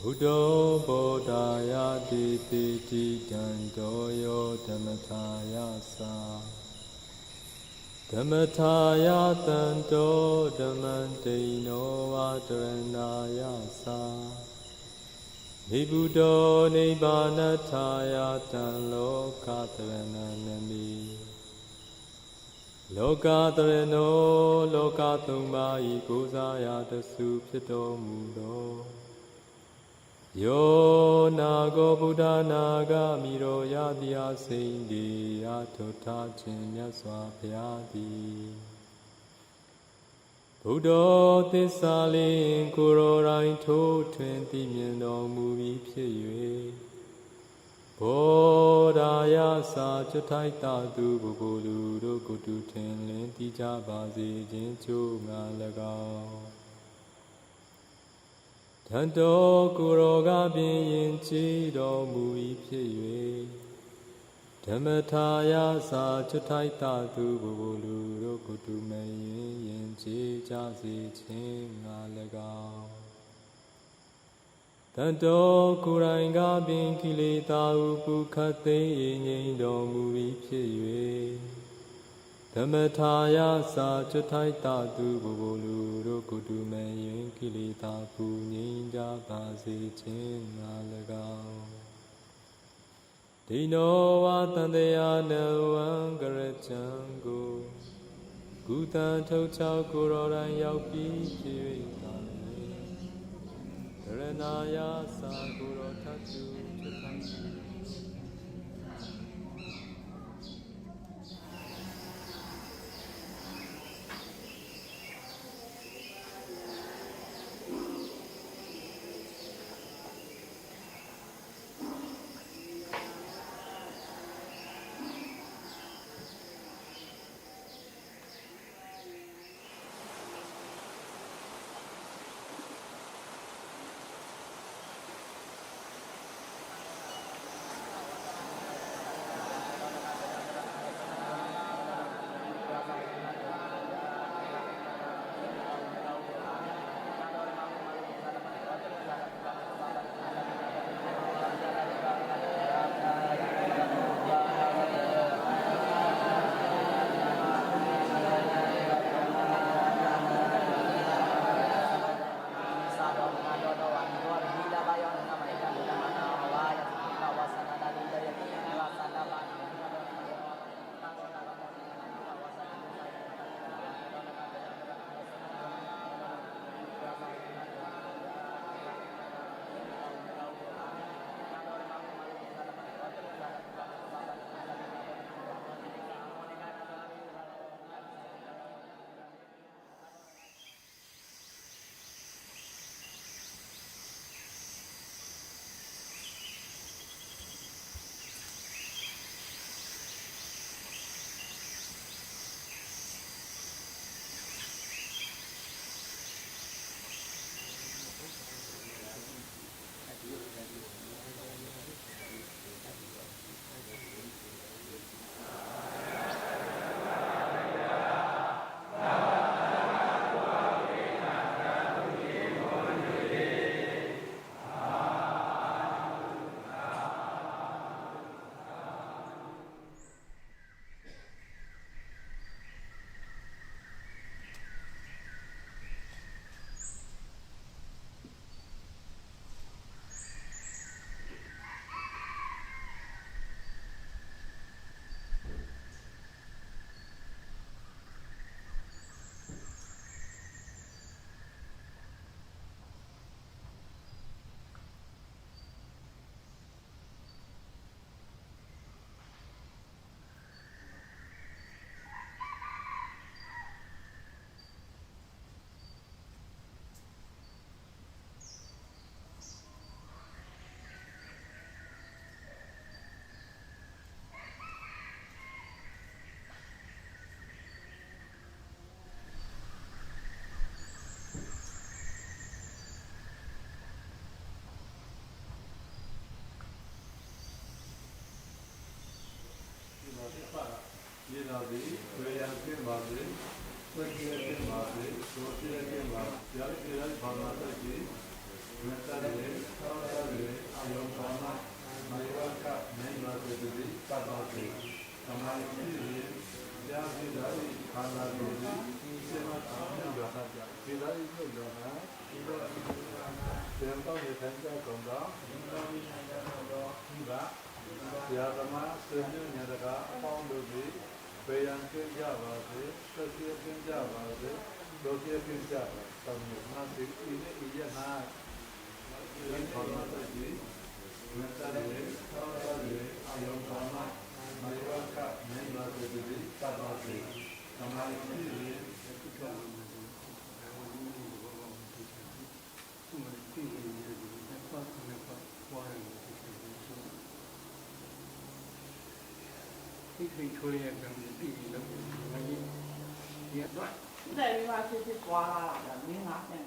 Buddho Bodhaya Dipiti Dandoyo Dhammataya Sa Dhammataya Dando Dhammantino Vadaranaya Sa Nibuddho Nibbanataya Lokathrananami Lokatharano Lokathumma Ikosaya Dasu Pito Mudo Yo Nago Buddha Naga Miro Yadya Sindi Atota Chinya Swapyadi Buddha Tissalin Kuro Rain To 20 Miendo Mubi Pye Bodhaya Sa Chatai Tatu Bubulu Rukutu Tenlin Tija Bazi Jinchu Ngalagao Tanto Kuroga Bin Chi Do Mui Pye Dhammataya Sa Chatai Tatu Bubulu Rukutu Mayin Yin Chi Jasi Chin Ngalagao Tanto Kuranga Bin Kilita Upu Kate Yin Do Mui Pye Dhammataya Sa Chatai Tatu Bubulu Rukutu Mayin Kilita Pu Ninja Basi Chin Nalagao Dino Vatandeya No Angarachango Gutan Tochao Kuroran Yaupi Piri Karanaya Sa Kuro Tatu Chatai भी वेयान के बाबे सत्य के बाबे सोचे के बाबे जल के भावना की मेहता रे सारा रे आयम भावना महिला का नहीं बात होती करना से हमारी चीज़ या विदाई खाना रोजी से मत आने जाता जा विदाई जो जाना देवता विधानचा गंगा गंगा यादमा सेन्य निरगा पांडुबी वेयान के जावासे सत्य के जावासे दोषी के जावा तमन्ना से इन्हें ना ये भावना की मेहता रे सारा रे आयम भावना महिला का नहीं बात होती करना से हमारी चीज़ Khi thôi là cần đi đâu mà đi điện thoại. Đây là cái qua là miếng ngắt này.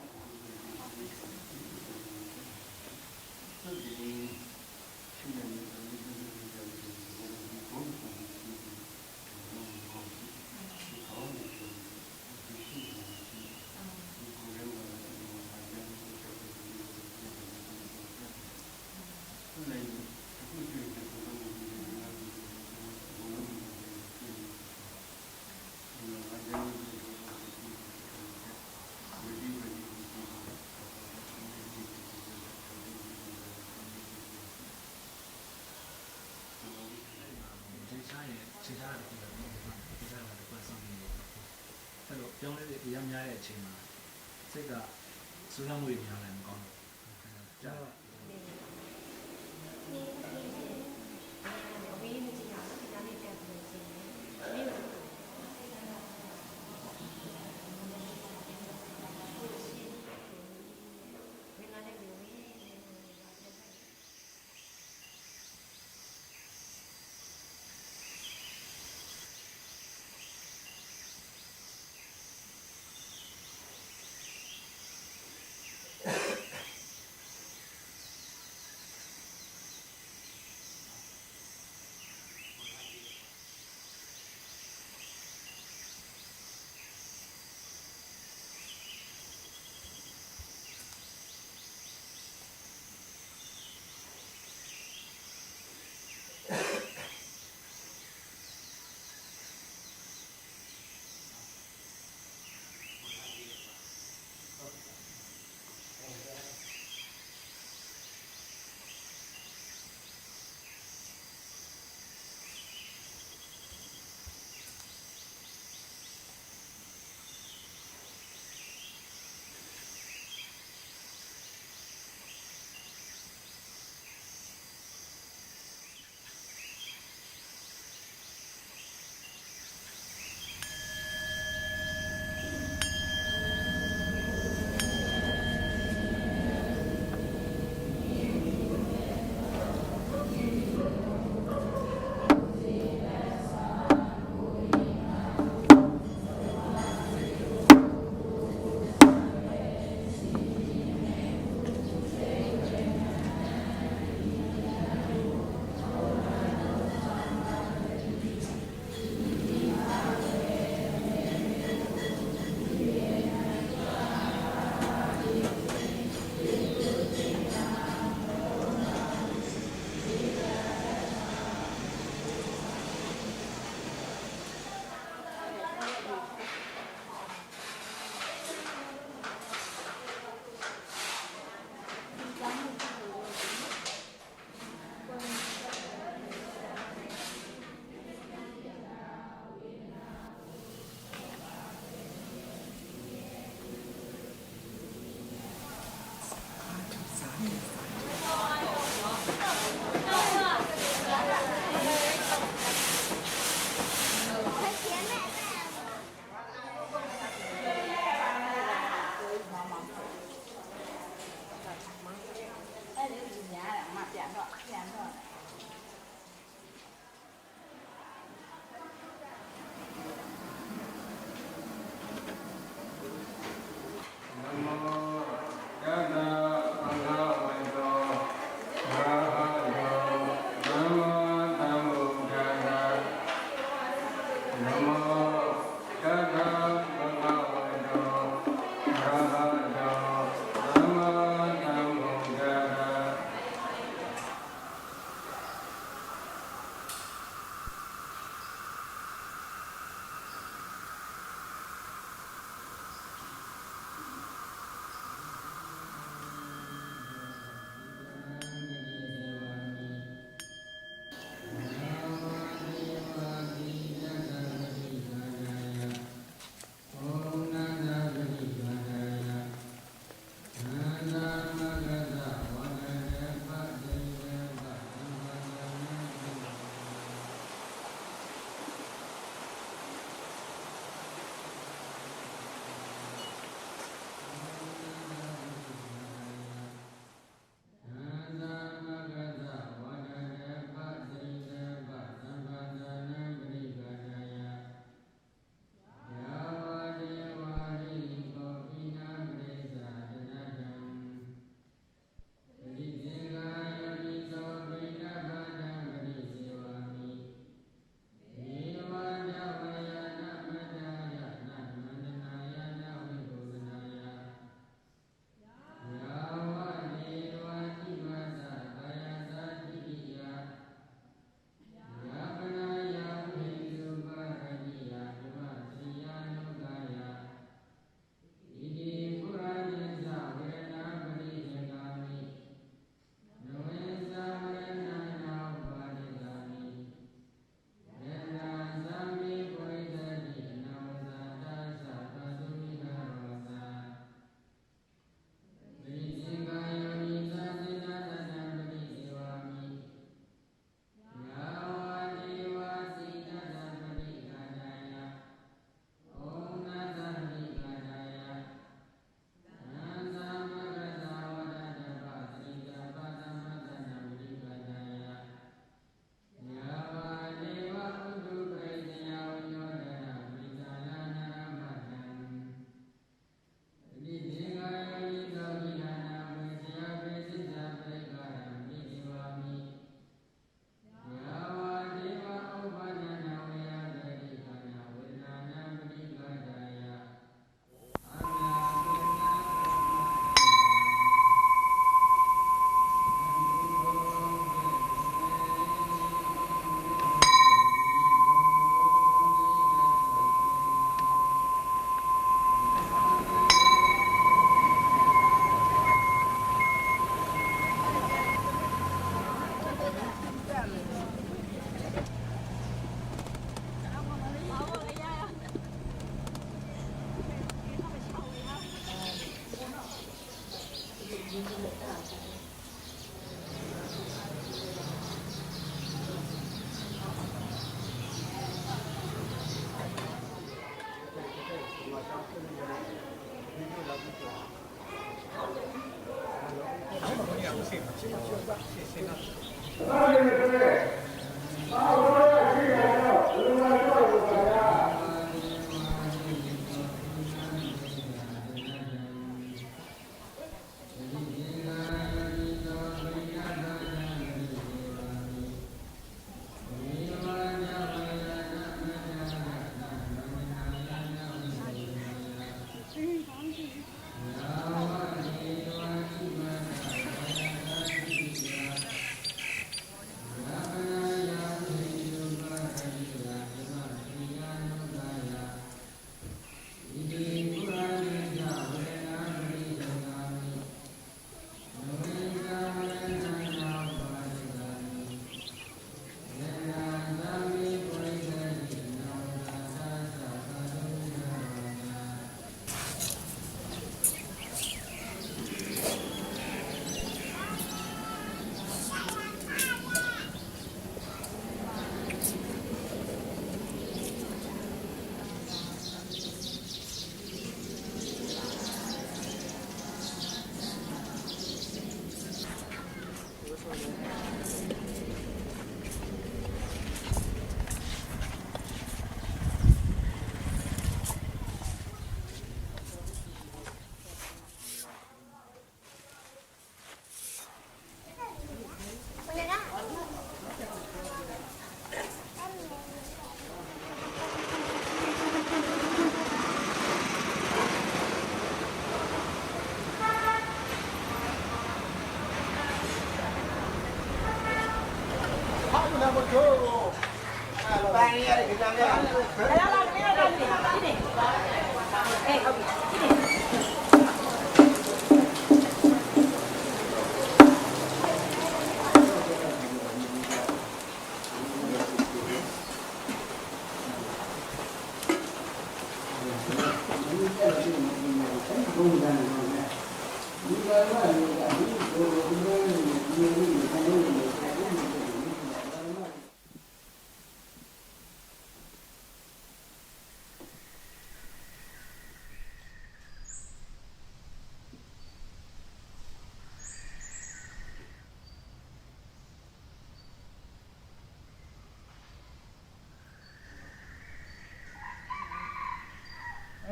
Trong cái việc giam nhai ở trên mà sẽ cả số lượng người nhà làm con chả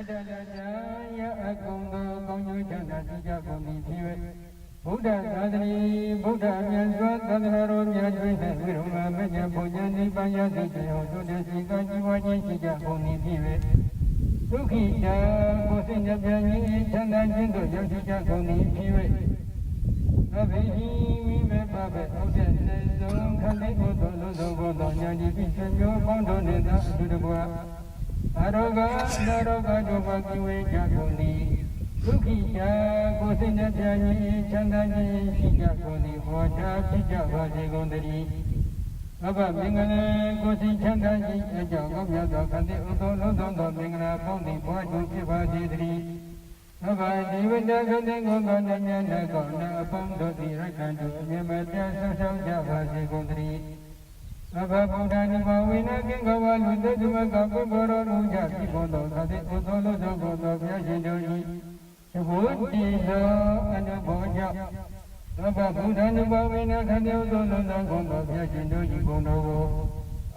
အတ္တတတယအကုံသောကောင်းကျိုးချမ်းသာကြကုန်သည်ဖြစ်၍ဘုဒ္ဓသာသနာဘုဒ္ဓမြတ်စွာသာသနာတော်မြတ်တွင်၌ဝိရုံမမညာဘုရားနိဗ္ဗာန်ရသိကြအောင်တို့တဲ့စီကံជីវခြင်းရှိကြကုန်သည်ဖြစ်၍ဒုက္ခိတကိုယ်စိတ်နှပြခြင်းချမ်းသာခြင်းတို့ရောက်ရှိကြကုန်သည်ဖြစ်၍အဘိဓိဝိမေပဘေအောက်တဲ့စေဆုံးခန္တီကိုယ်တော်လုံးစုံကိုတော်ညာတိပြည့်စုံမျိုးပေါင်းတော်နှင့်သာအတူတကွာအရောဂနာရောဂတို့ဘာကိဝေကြကုန်သည်ဒုက္ခိတကိုယ်စိတ်နှပြခြင်းချမ်းသာခြင်းရှိကြကုန်သည်ဟောကြားဖြစ်ကြပါစေကုန်သတည်းအဘမင်္ဂလာကိုယ်စိတ်ချမ်းသာခြင်းအကြောင်းကောင်းမြတ်သောခန္တီဥသောလုံးစုံသောမင်္ဂလာပေါင်းသည်ဘွားကျိုးဖြစ်ပါစေတည်းအဘဒီဝိတ္တခန္တီကိုယ်တော်နှင့်မြတ်သောကောင်းနာအပေါင်းတို့သည်ရက္ခဏတုအမြဲမပြတ်ဆောင်းရှောက်ကြပါစေကုန်သတည်းအဘဗုဒ္ဓနိဗ္ဗာန်ဝိနာကင်္ဂဝါလူတို့သမကပုဂ္ဂိုလ်တော်မူကြပြီးပေါ်တော်ခန္တီဥသောလုံးစုံသောဘုရားရှင်တို့၏သဘောတည်သောအနုဘောကြောင့်သဗ္ဗဗုဒ္ဓနိဗ္ဗာန်ဝိနာခန္တီဥသောလုံးစုံသောဘုရားရှင်တို့၏ဘုံတော်ကို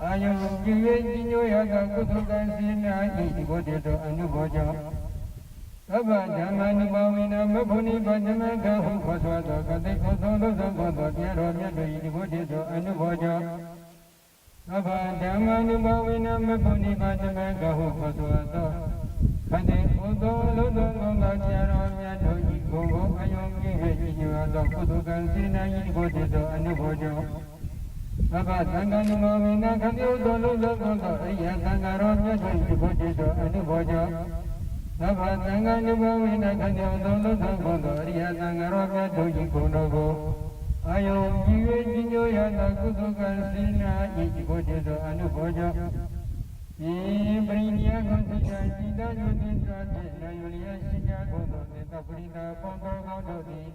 အာယုံကြည်၍ကြီးညိုရသောကုသကံစေနာ၏သဘောတည်သောအနုဘောကြောင့်သဗ္ဗဓမ္မနိဗ္ဗာန်ဝိနာမဘုနိဗ္ဗာန်ဓမ္မကဟုခေါ်ဆိုသောခန္တီဥသောလုံးစုံသောတရားတော်မြတ်တို့၏သဘောတည်သောအနုဘောကြောင့်သဗ္ဗဓမ္မနုဘဝိနမဘုနိဗ္ဗာန်ဓမ္မကဟုခေါ်ဆိုသောခန္တီဥသောလုံးစုံသောတရားတော်မြတ်တို့၏ဘုံကိုအယုံကြည်၍ကြီးညိုသောကုသကံစေနာ၏သဘောတည်သောအနုဘောကြောင့်သဗ္ဗသံဃာနုဘဝိနခန္တီဥသောလုံးစုံသောအရိယသံဃာတော်မြတ်တို့၏သဘောတည်သောအနုဘောကြောင့်သဗ္ဗသံဃာနုဘဝိနခန္တီဥသောလုံးစုံသောအရိယသံဃာတော်မြတ်တို့၏ဘုံတော်ကိုအာယုံကြည်၍ကြီးညိုရသောကုသကံစေနာ၏သဘောတည်သောအနုဘောကြောင့်ယေပရိနိယကိုသိချာจิตယုတိသာဖြင့်နာယုလျက်ရှိကြကုန်သောသေတပရိသပေါင်းတော်ကောင်းတို့သည်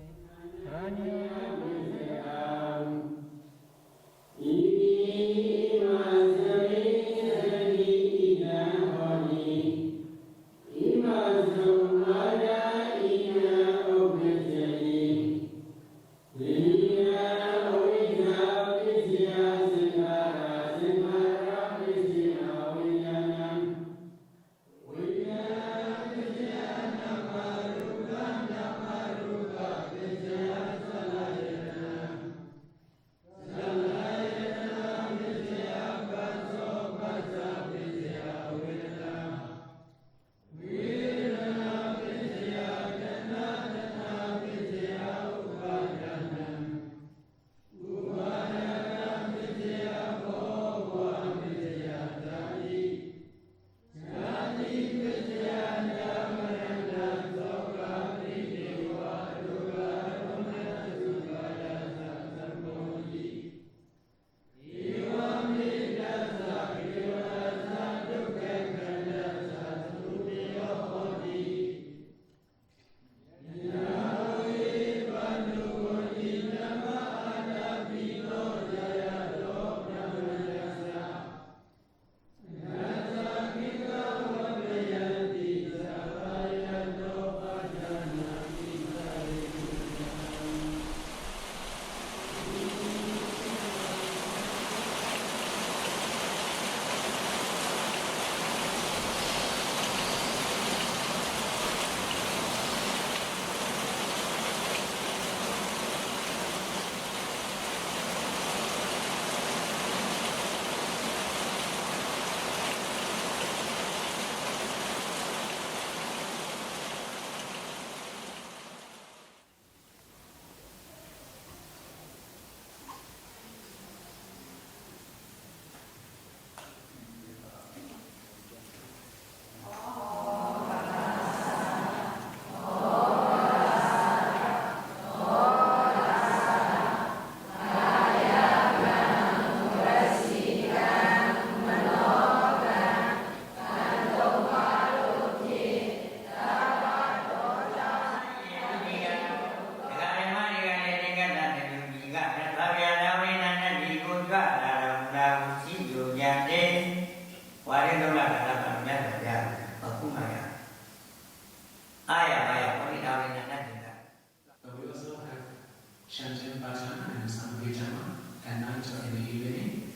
Chanting Bhajana and some Abhidhamma at night or in the evening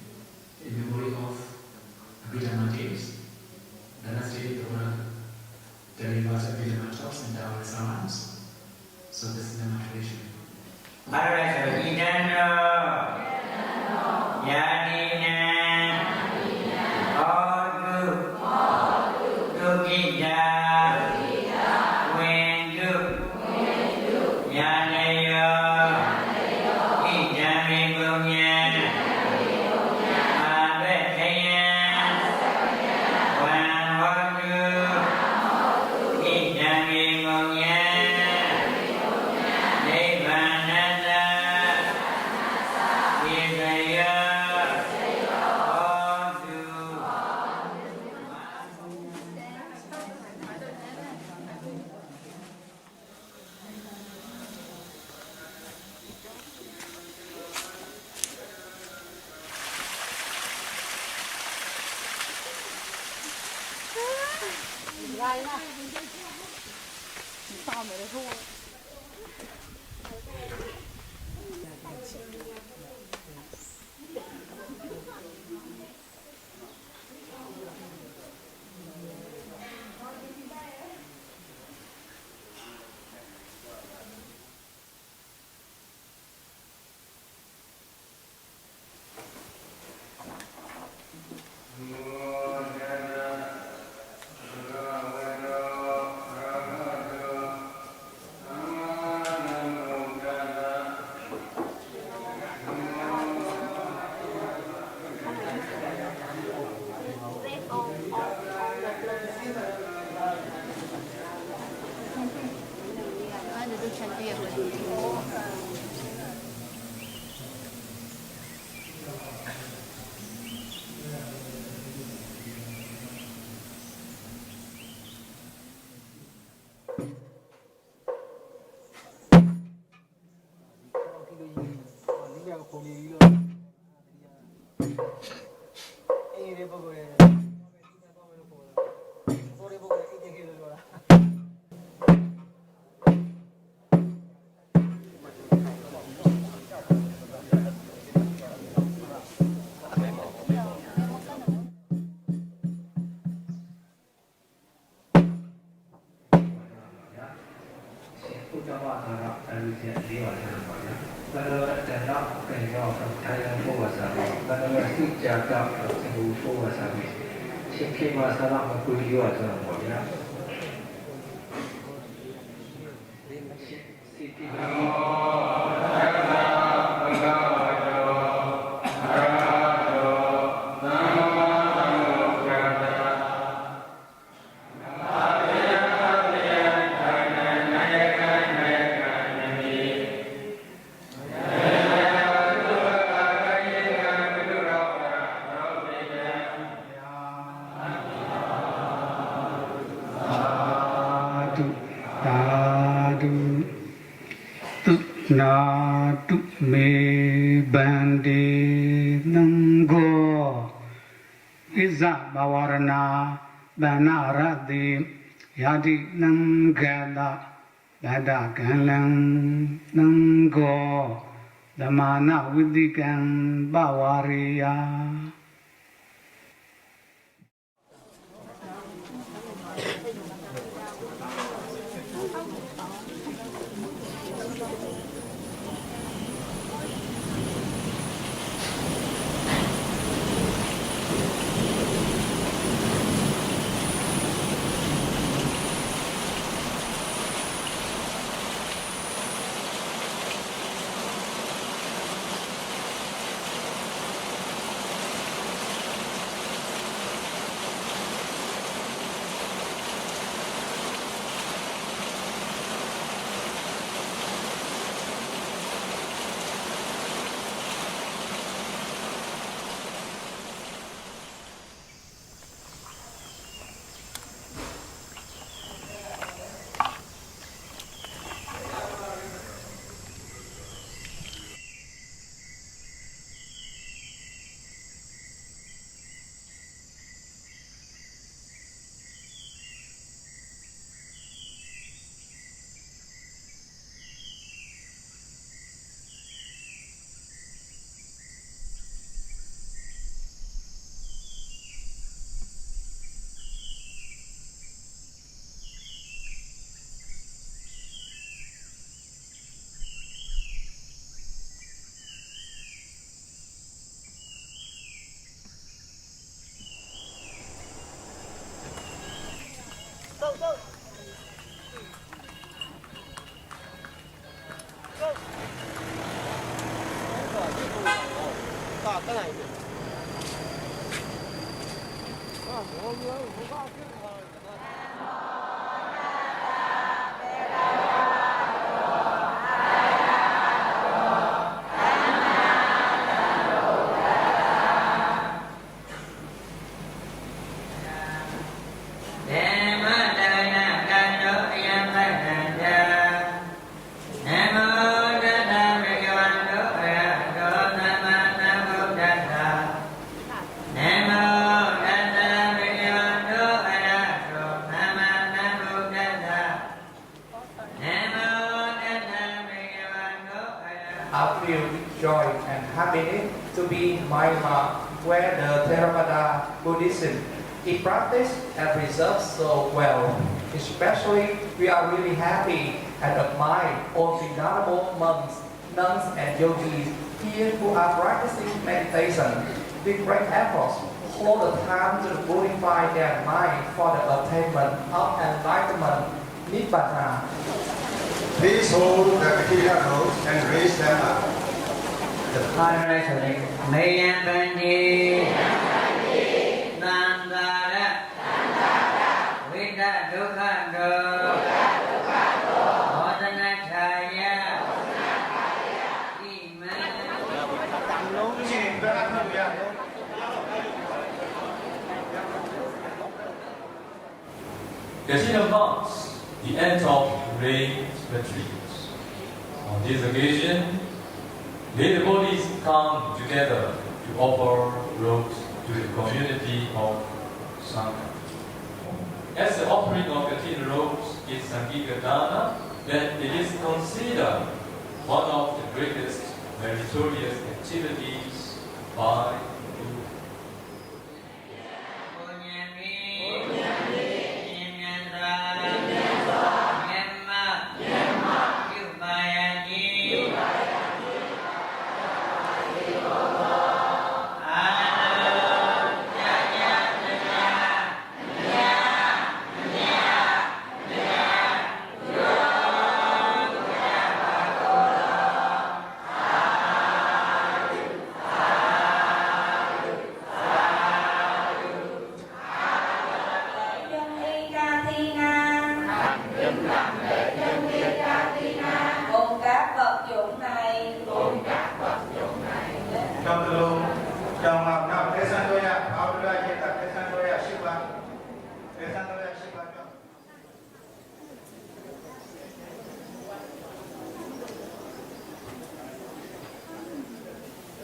in memory of Abhidhamma days. The next day the one delivers Abhidhamma talks and Dhamma sermons. So this is the tradition. Natu me bandi nango Iza bawarana banaradi Yadi nangala Dada galang nango Damana widikan bawariya I feel joy and happiness to be in Myanmar, where the Theravada Buddhism is practiced and preserved so well. Especially, we are really happy and admire all the venerable monks, nuns, and yogis here who are practicing meditation with great efforts all the time to purify their mind for the attainment of enlightenment, Nibbana. Please hold the material notes and raise them up. The Parasuric Mayan Bandi Nandara Vida Dukkado Modanachaya Consider monks, the end of rain retreat. On this occasion, May the bodies come together to offer robes to the community of Sangha. As the offering of the 10 robes is Sangika Dana, then it is considered one of the greatest meritorious activities by Buddha.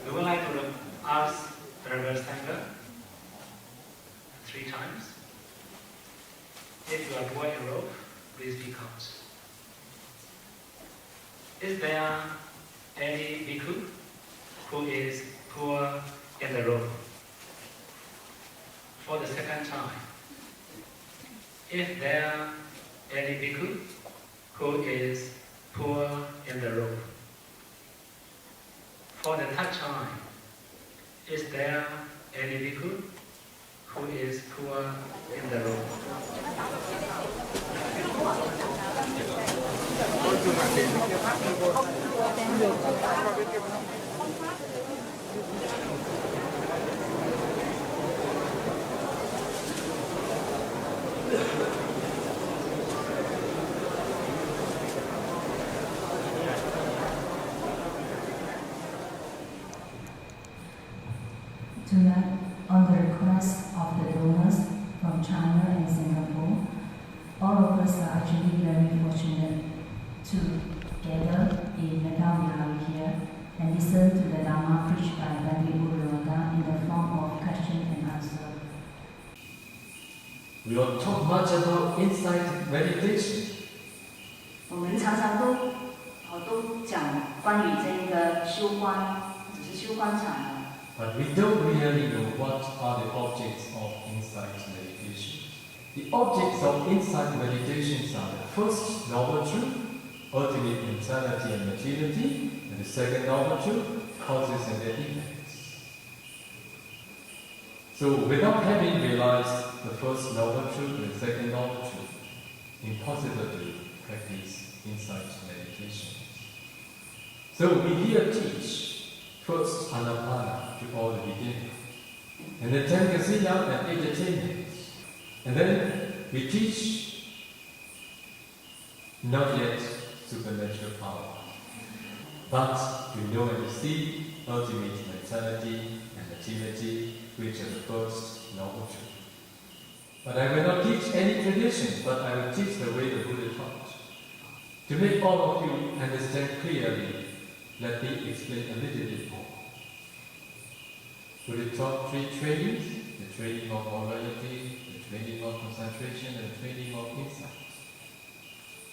We would like to ask the reverse Sangha 3 times. If you are poor in robe, please be count. Is there any bhikkhu who is poor in the robe? For the second time, if there any bhikkhu who is poor in the robe? For the third time, is there any bhikkhu who is poor in the robe? Tonight, on the request of the donors from China and Singapore, all of us are actually very fortunate to gather in Meghalaya here and listen to the Dharma preached by Bhante Buddha in the form of question and answer. We don't talk much about insight meditation. 我们常常都讲关于这个修观，只是修观场。 But we don't really know what are the objects of insight meditation. The objects of insight meditations are the first noble truth, ultimate mentality and materiality, and the second noble truth, causes and their effects. So without having realized the first noble truth and the second noble truth, impossible to practice insight meditation. So we here teach first Anapana to all the beginners, and then Tankasila and entertainment. And then we teach not yet supernatural power, but we know and see ultimate mentality and materiality, which are the first noble truth. But I will not teach any tradition, but I will teach the way the Buddha taught. To make all of you understand clearly, let me explain a little bit more. Buddha taught 3 trainings: the training of morality, the training of concentration, and the training of insight.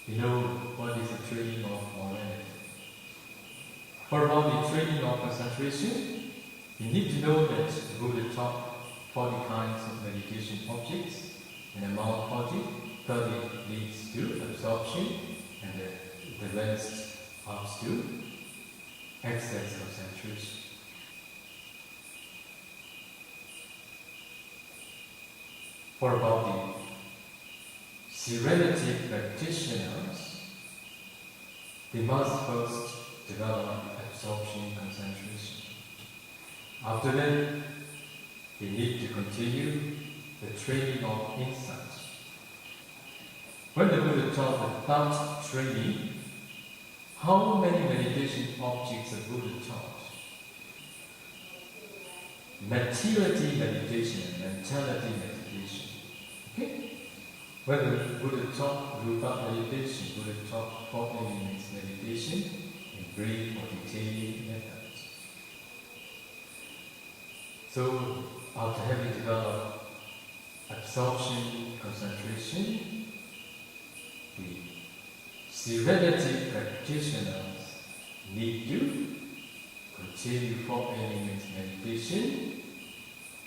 You know what is the training of morality? For about the training of concentration, you need to know that the Buddha taught 40 kinds of meditation objects, and among 30 leads to absorption, and the rest comes to excess concentration. For about the serenity practitioners, they must first develop absorption concentration. After that, they need to continue the training of insight. When the Buddha taught about training, how many meditation objects the Buddha taught? Materiality meditation and mentality meditation. Okay? When the Buddha taught Rupa meditation, Buddha taught 4 elements meditation in brief or detailed method. So, after having developed absorption, concentration, the serenity practitioners need to continue 4 elements meditation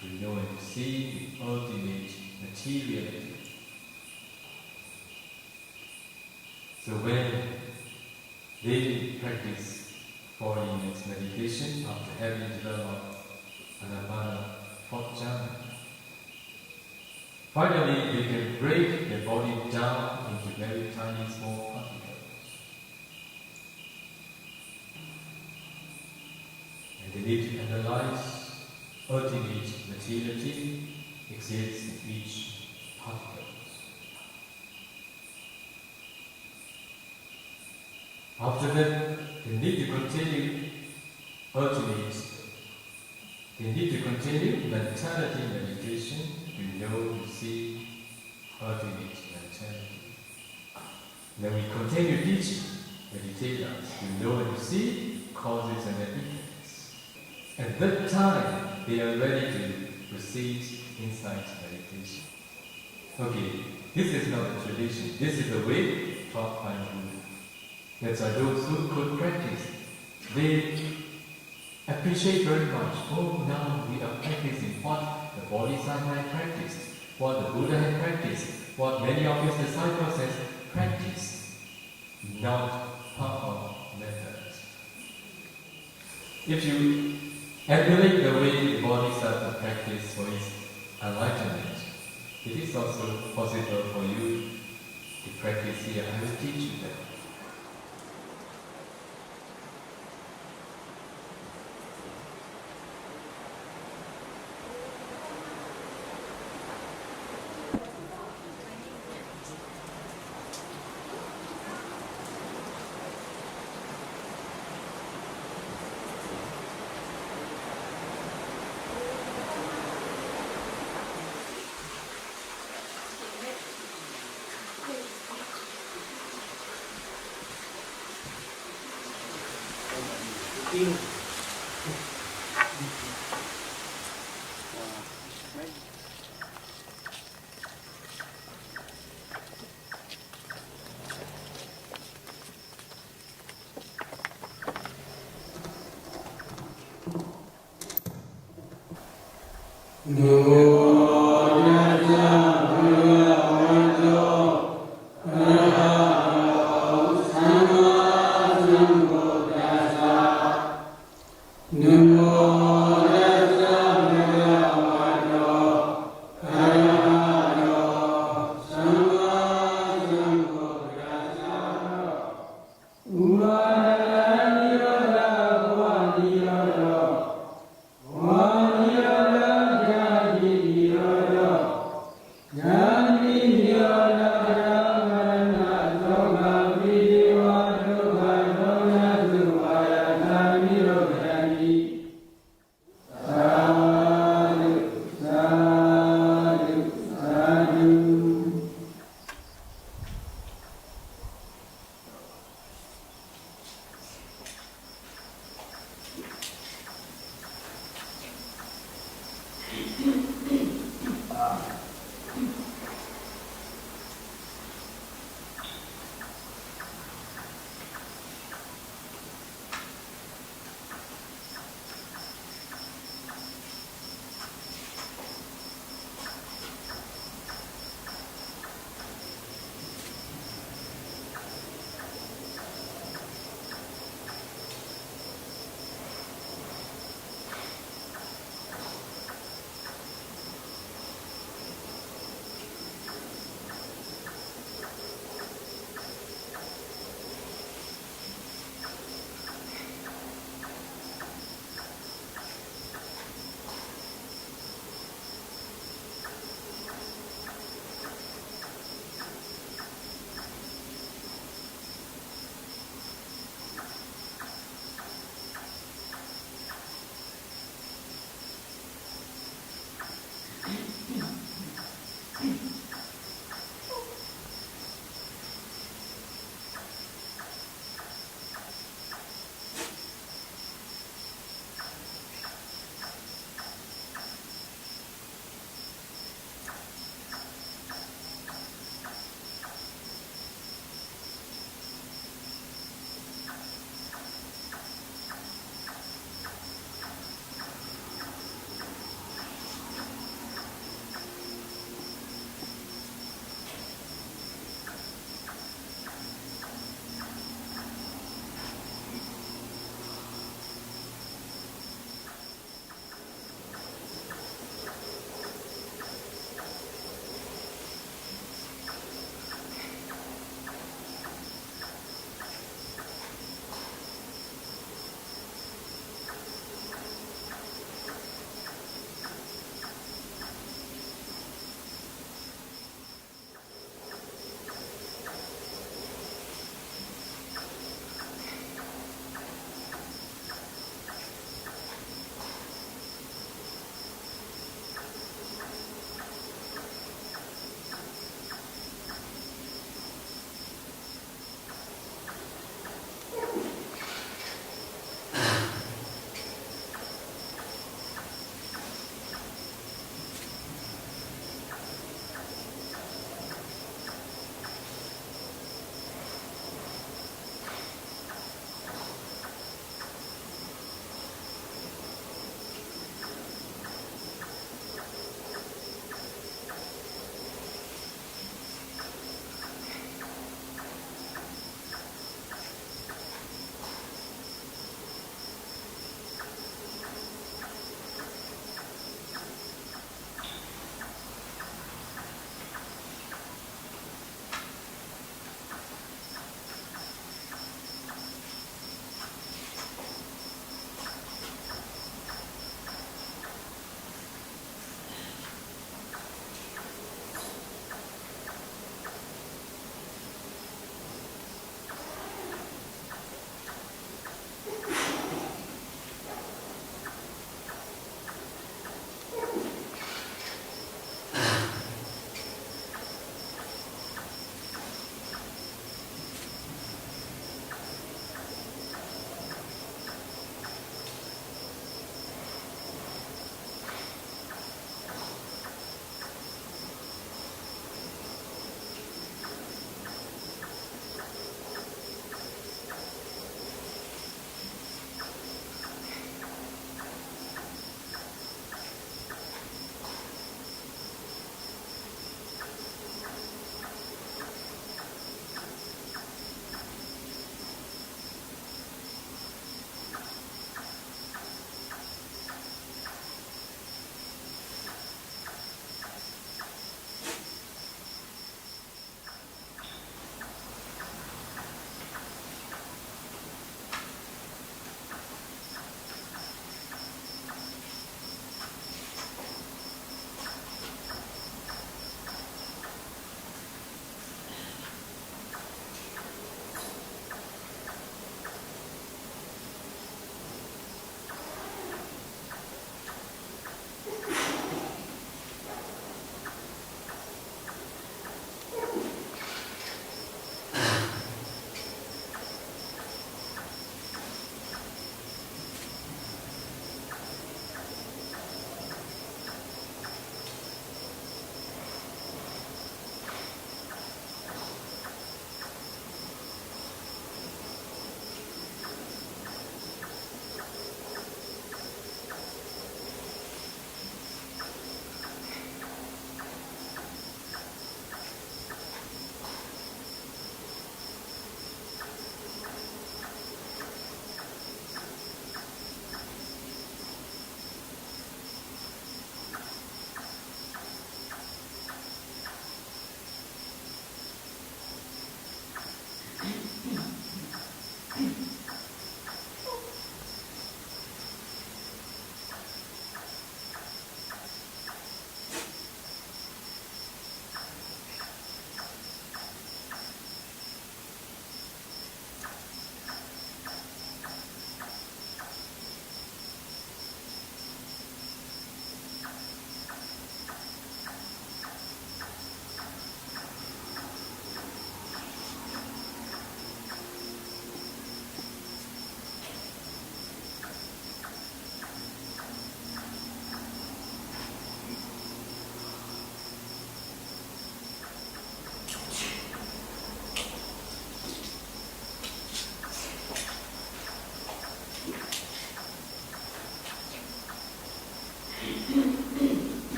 to know and see the ultimate materiality. So when they practice 4 elements meditation after having developed Anapana 4th jhana, finally they can break the body down into very tiny small particles. And they need to analyze ultimate materiality exists in each particle. After that, they need to continue mentality meditation to know, to see ultimate mentality. Then we continue teaching meditators to know and to see causes and effects. At that time, they are ready to proceed insight meditation. Okay, this is not a tradition. This is the way taught by the Buddha. That's why those who could practice, they appreciate very much. Oh, now we are practicing what the Bodhisattva had practiced, what the Buddha had practiced, what many of his disciples had practiced, not part of methods. If you emulate the way the Bodhisattva practiced for his enlightenment, it is also possible for you to practice here. I will teach you that. Wa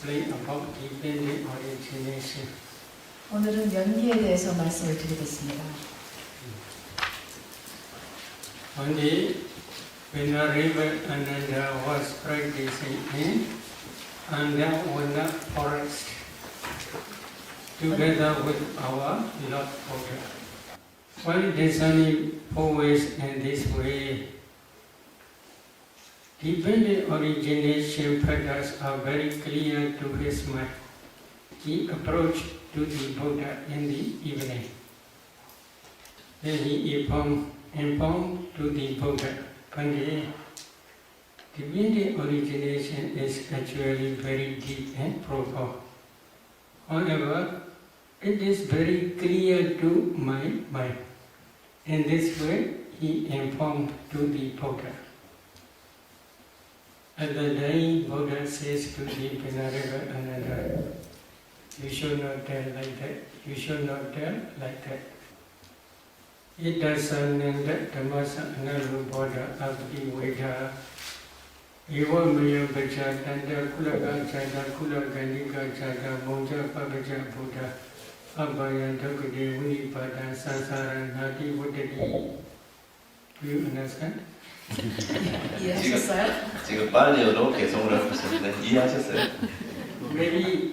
explain about dependent origination. 오늘은 연기에 대해서 말씀을 드리겠습니다. One day, when Venerable Ananda was practicing in Andavana forest, together with our Lord Buddha. While discerning four ways in this way, dependent origination patterns are very clear to his mind. He approached to the Buddha in the evening. Then he informed to the Buddha, Pandit, dependent origination is actually very deep and profound. However, it is very clear to my mind. In this way, he informed to the Buddha. At the day, Buddha says to the Venerable Ananda, you should not tell like that, you should not tell like that. Itasananda Dhammasa Analuboda Abdi Veda Ewa Maya Baja Tanda Kulaga Chada Kulaganika Chada Moja Pabaja Buddha Abhaya Dhokade Unipada Sansara Nati Vodadi. Do you understand? 이해하셨어요? 지금 빨리어로 개성을 하셨는데 이해하셨어요? Maybe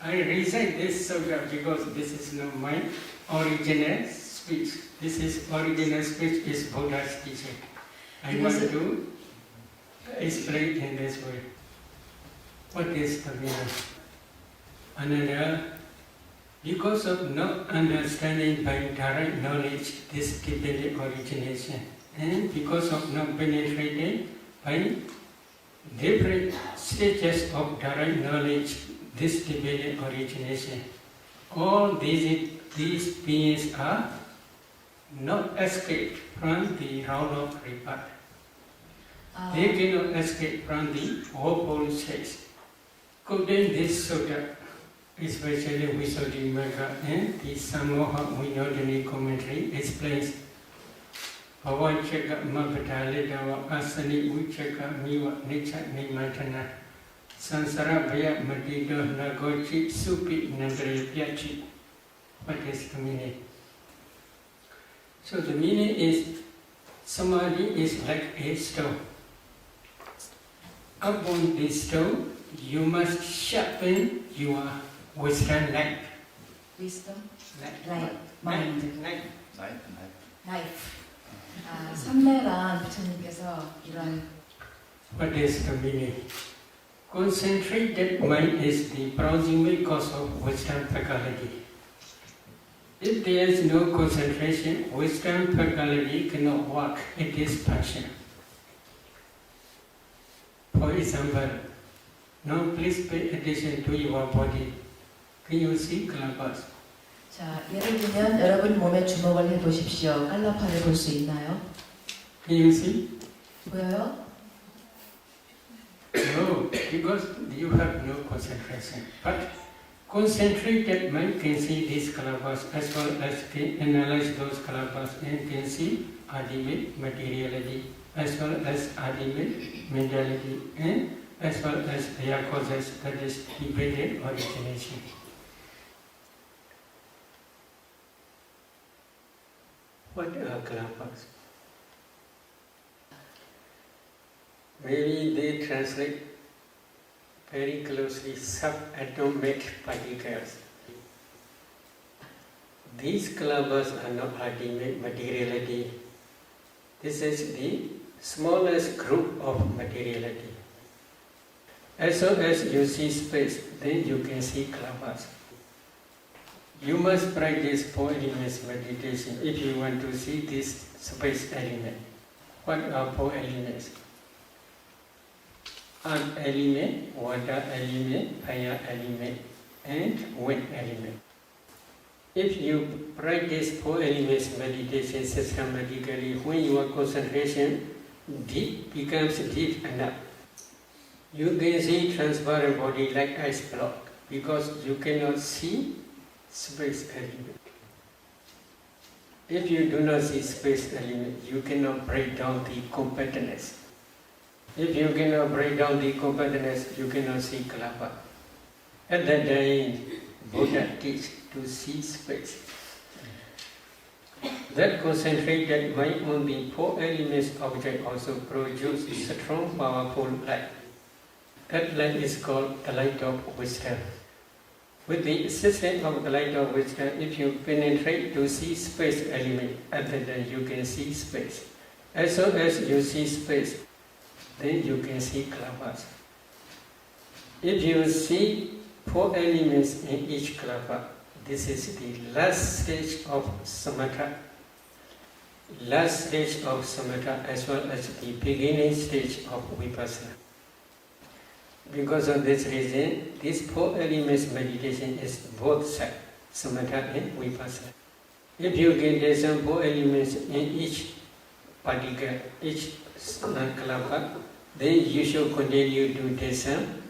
I recite this sutta because this is not my original speech. This is original speech is Buddha's teaching. I want to explain in this way. What is the meaning? Another, because of not understanding by direct knowledge this dependent origination, and because of not penetrating by different stages of direct knowledge this dependent origination, all these beings are not escape from the round of rebirth. They cannot escape from the fourfold stage. Quoting this sutta, especially Visuddhimagga and the Samoha Vinodani commentary explains Bhavachaka Mapatalidawa Asani Uchaka Miwa Nicha Nimatana Sansara Bhaya Madido Nagochi Supi Nandre Pyachi. What is the meaning? So the meaning is Samadhi is like a stone. Upon this stone, you must sharpen your wisdom light. Wisdom? Light. Mind. Life. 삼매란 부처님께서 이런 What is the meaning? Concentrated mind is the proximate cause of wisdom faculty. If there is no concentration, wisdom faculty cannot work. It is passion. For example, now please pay attention to your body. Can you see Kalabas? 자, 예를 들면 여러분 몸에 주목을 해보십시오. 깔라파를 볼 수 있나요? Can you see? 보여요? No, because you have no concentration. But concentrated mind can see these Kalabas as well as can analyze those Kalabas and can see ultimate materiality as well as ultimate mentality and as well as their causes, that is dependent origination. What are Kalabas? Maybe they translate very closely subatomic particles. These Kalabas are not ultimate materiality. This is the smallest group of materiality. As soon as you see space, then you can see Kalabas. You must practice 4 elements meditation if you want to see this space element. What are 4 elements? Earth element, water element, fire element, and wind element. If you practice 4 elements meditation systematically, when your concentration becomes deep enough, you can see transparent body like ice block because you cannot see space element. If you do not see space element, you cannot break down the compactness. If you cannot break down the compactness, you cannot see Kalapa. At that time, Buddha teach to see space. That concentrated mind on the four elements object also produce strong, powerful light. That light is called the light of wisdom. With the assistance of the light of wisdom, if you penetrate to see space element, at that time you can see space. As soon as you see space, then you can see kalabas. If you see four elements in each kalapa, this is the last stage of samatha. Last stage of samatha as well as the beginning stage of vipassana. Because of this reason, this four elements meditation is both sides, samatha and vipassana. If you get some four elements in each particle, each kalapa, then you should continue to descend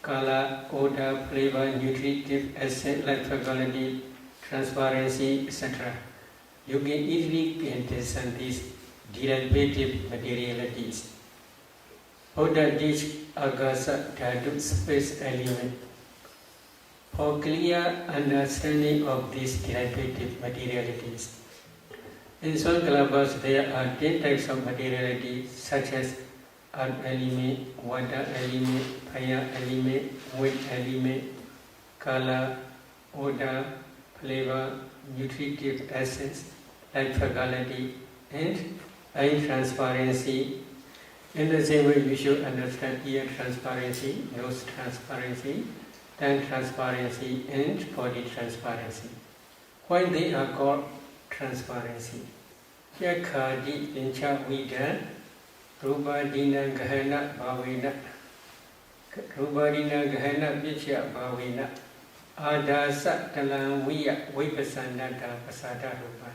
color, odor, flavor, nutritive, acid, light quality, transparency, etc. You can easily discern these derivative materialities. Buddha teach agasa dhatu space element. For clear understanding of these derivative materialities. In some kalapas there are 10 types of materiality such as earth element, water element, fire element, wind element, color, odor, flavor, nutritive essence, light faculty, and eye transparency. In the same way, you should understand ear transparency, nose transparency, tongue transparency, and body transparency. Why they are called transparency? Yakhadi pincha vida, rubadina gahana bhavina, rubadina gahana picha bhavina, adasa talang viya vipasanada pasada rupa.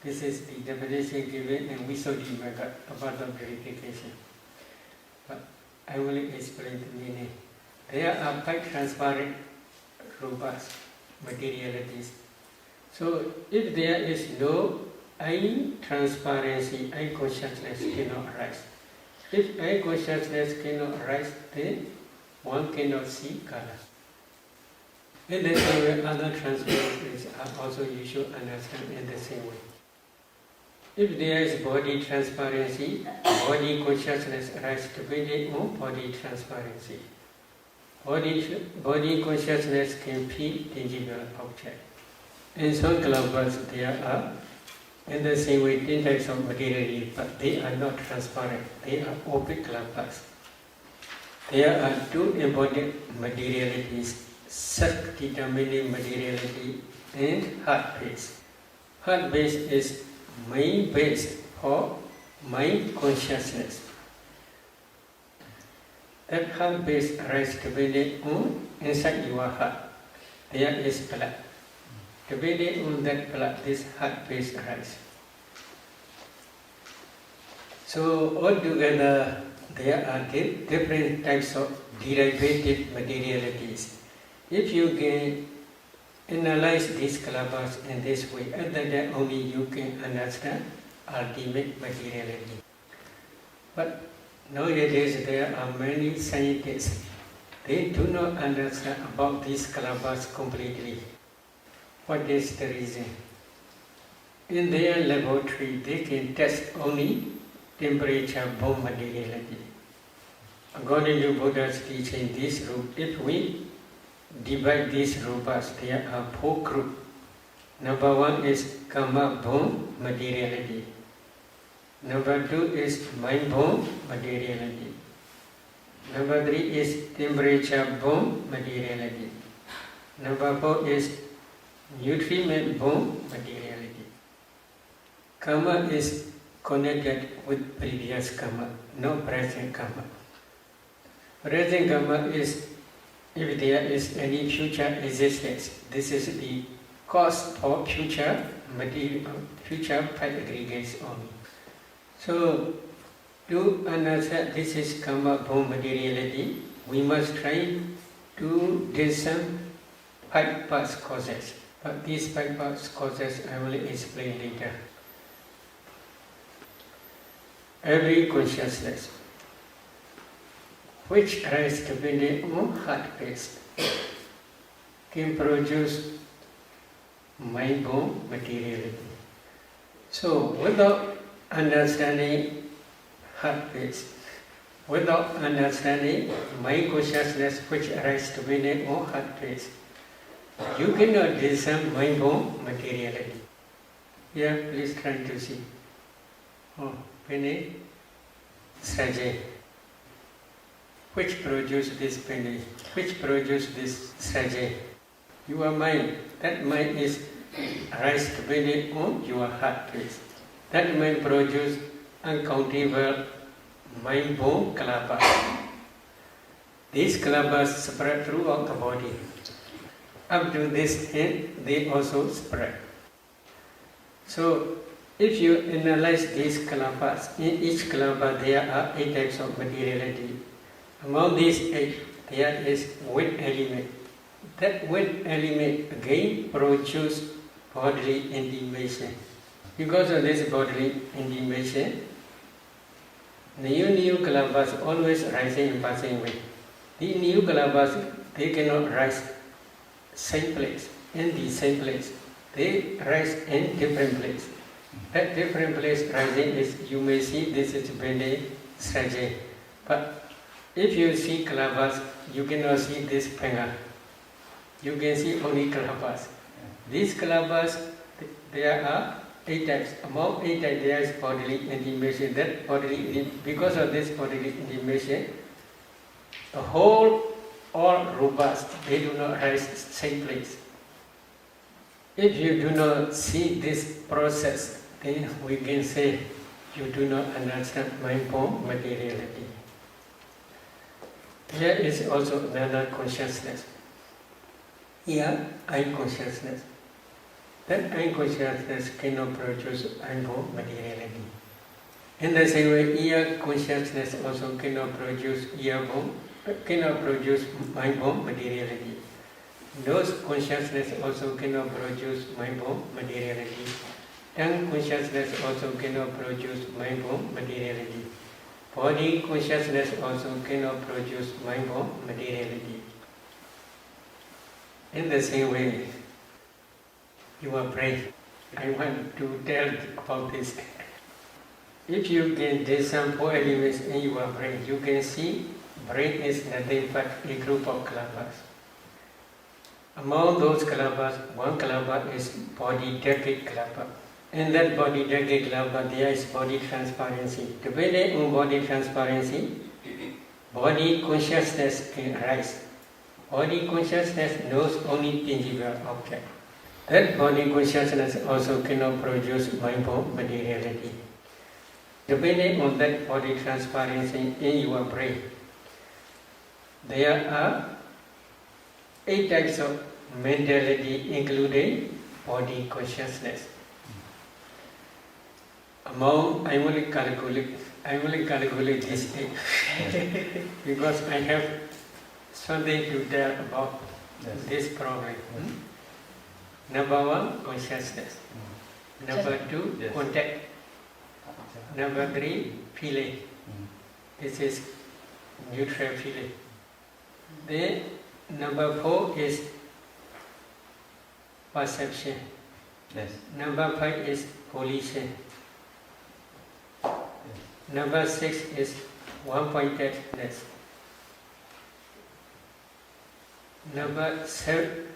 This is the definition given in Visuddhimagga about the purification. But I will explain the meaning. There are 5 transparent rupas, materialities. So if there is no eye transparency, eye consciousness cannot arise. If eye consciousness cannot arise, then one cannot see color. In the same way, other transparencies are also you should understand in the same way. If there is body transparency, body consciousness arises depending on body transparency. Body consciousness can feel tangible object. In some kalapas there are, in the same way, 10 types of materiality, but they are not transparent. They are opaque kalapas. There are 2 important materialities, Sakti-determining materiality and heart-based. Heart-based is mind based for mind consciousness. That heart base arises depending on inside your heart. There is blood. Depending on that blood, this heart base arises. So altogether, there are different types of derivative materialities. If you can analyze these kalapas in this way, and then only you can understand ultimate materiality. But nowadays there are many scientists, they do not understand about these kalapas completely. What is the reason? In their laboratory, they can test only temperature-borne materiality. According to Buddha's teaching, this group, if we divide these rupas, there are 4 groups. Number 1 is karma-borne materiality. Number 2 is mind-borne materiality. Number 3 is temperature-borne materiality. Number 4 is nutriment-borne materiality. Karma is connected with previous karma, no present karma. Present karma is if there is any future existence. This is the cause for future material, future five aggregates only. So, to understand this is karma-borne materiality, we must try to discern 5 past causes. But these 5 past causes I will explain later. Every consciousness which arises depending on heart-based. can produce mind-born materiality. So without understanding heart base, without understanding mind consciousness which arises to be on heart base, you cannot discern mind-born materiality. Here, please try to see. Oh, Penny, Sraje. Which produce this Penny? Which produce this Sraje? Your mind. That mind is rise to be on your heart base. That mind produce uncountable mind-born kalabas. These kalabas spread throughout the body. Up to this end, they also spread. So, if you analyze these kalabas, in each kalaba there are 8 types of materiality. Among these 8, there is wind element. That wind element again produces bodily intimation. Because of this bodily intimation, new kalabas always rising and passing away. The new kalabas, they cannot rise same place, in the same place. They rise in different place. At different place rising is, you may see this is Bende Sraje. But if you see kalabas, you cannot see this panga. You can see only kalabas. These kalabas, there are 8 types. Among 8 types, there is bodily intimation. That bodily, because of this bodily intimation, the whole, all rupas, they do not rise same place. If you do not see this process, then we can say you do not understand mind-born materiality. There is also another consciousness. Here, I consciousness. That I consciousness cannot produce mind-born materiality. In the same way, ear consciousness also cannot produce mind-born materiality. Nose consciousness also cannot produce mind-born materiality. Tongue consciousness also cannot produce mind-born materiality. Body consciousness also cannot produce mind-born materiality. In the same way, your brain, I want to tell about this. If you can discern 4 elements in your brain, you can see brain is nothing but a group of kalabas. Among those kalabas, one kalaba is body decade kalaba. In that body decade kalaba, there is body transparency. Depending on body transparency, body consciousness can arise. Body consciousness knows only tangible object. That body consciousness also cannot produce mind-born materiality. Depending on that body transparency in your brain, there are 8 types of mentality, including body consciousness. Among, I will calculate this 8 because I have something to tell about this problem. Number 1, consciousness. Number 2, contact. Number 3, feeling. This is neutral feeling. Then number 4 is perception. Number 5 is volition. Number 6 is one-pointedness. Number 7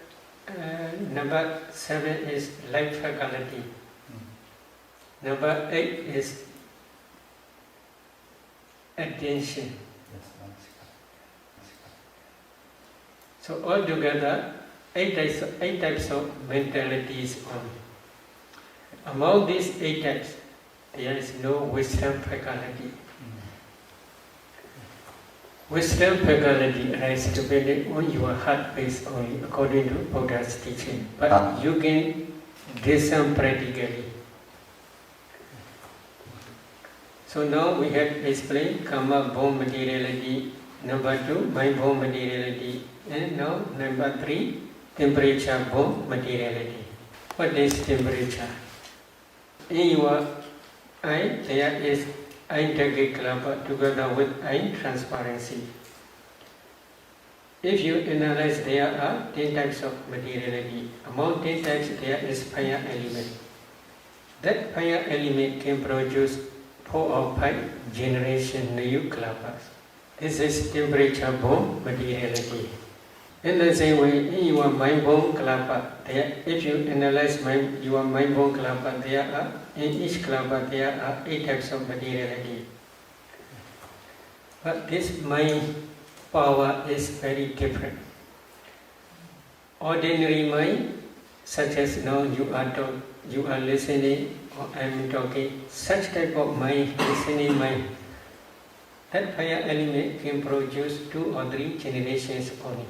is life faculty. Number 8 is attention. So altogether, 8 types of mentalities only. Among these 8 types, there is no wisdom faculty. Wisdom faculty arises depending on your heart base only, according to Buddha's teaching. But you can discern practically. So now we have explained karma-born materiality. Number 2, mind-born materiality. And now number 3, temperature-born materiality. What is temperature? In your eye, there is eye decade kalaba together with eye transparency. If you analyze, there are 10 types of materiality. Among 10 types, there is fire element. That fire element can produce 4 or 5 generation new kalapas. This is temperature-borne materiality. In the same way, in your mind-borne kalapa, if you analyze your mind-borne kalapa, in each kalapa there are 8 types of materiality. But this mind power is very different. Ordinary mind, such as now you are listening or I am talking, such type of mind, listening mind, that fire element can produce 2 or 3 generations only.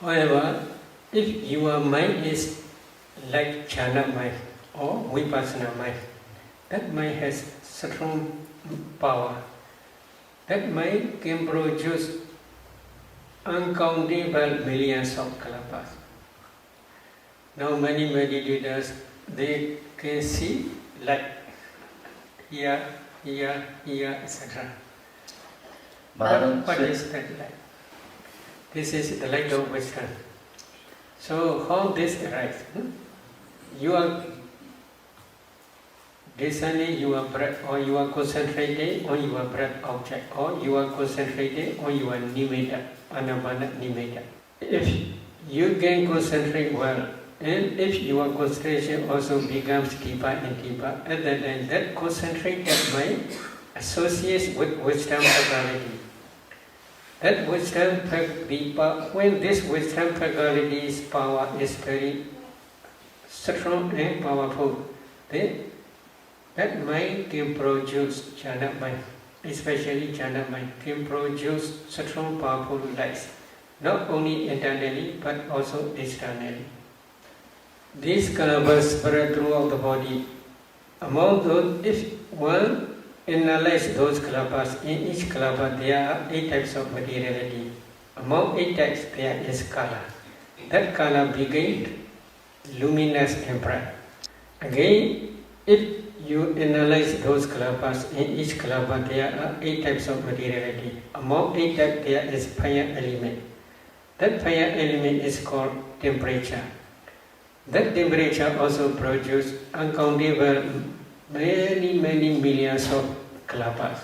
However, if your mind is like jhana mind or vipassana mind, that mind has strong power. That mind can produce uncountable millions of kalapas. Now many meditators, they can see light here, etc. What is that light? This is the light of wisdom. So how this arises? You are discerning your breath, or you are concentrating on your breath object, or you are concentrating on your nimitta, anapana nimitta. If you can concentrate well, and if your concentration also becomes deeper and deeper, at that time that concentrated mind associates with wisdom faculty. That wisdom faculty, when this wisdom faculty's power is very strong and powerful, then that mind can produce jhana mind, especially jhana mind, can produce strong powerful lights, not only internally but also externally. These kalapas spread throughout the body. Among those, if one analyzes those kalapas, in each kalapa there are 8 types of materiality. Among 8 types there is kala. That kala begins luminous and bright. Again, if you analyze those kalapas, in each kalapa there are 8 types of materiality. Among 8 types there is fire element. That fire element is called temperature. That temperature also produces uncountable many millions of kalapas.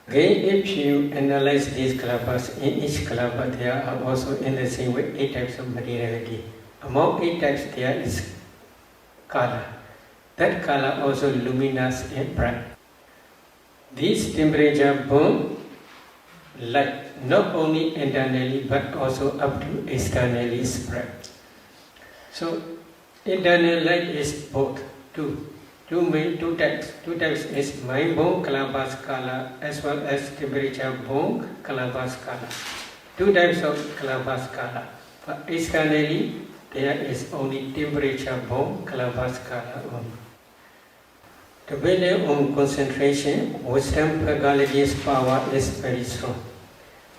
Again, if you analyze these kalapas, in each kalapa there are also in the same way 8 types of materiality. Among 8 types there is kala. That kala also luminous and bright. This temperature burn light not only internally but also up to externally spread. So internal light is both two types. 2 types is mind-borne kalapas kala as well as temperature-borne kalapas kala. 2 types of kalapas kala. But externally there is only temperature-borne kalapas kala only. Depending on concentration, wisdom faculty's power is very strong.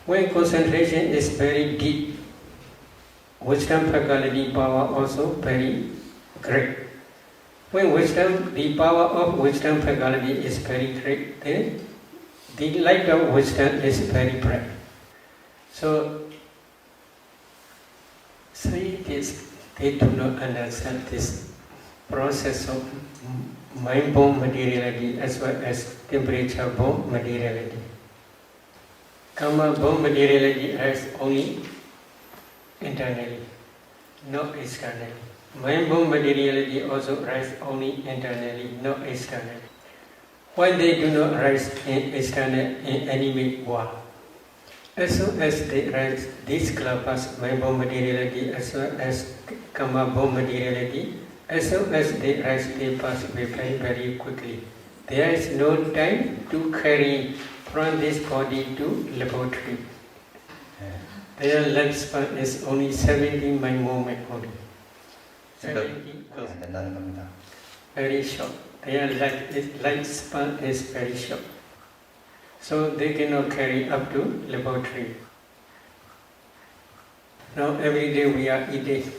When concentration is very deep, wisdom faculty power also very great. When the power of wisdom faculty is very great, then the light of wisdom is very bright. So, scientists, they do not understand this process of mind-borne materiality as well as temperature-borne materiality. Karma-borne materiality is only internally, not externally. Mind-borne materiality also arises only internally, not externally. Why they do not arise in external in enemy war? As soon as they rise, these kalapas, mind-borne materiality as well as karma-borne materiality, as soon as they rise, they pass away very quickly. There is no time to carry from this body to laboratory. Their lifespan is only 70 mind moment only. 70. Very short. Their lifespan is very short. So they cannot carry up to laboratory. Now every day we are eating.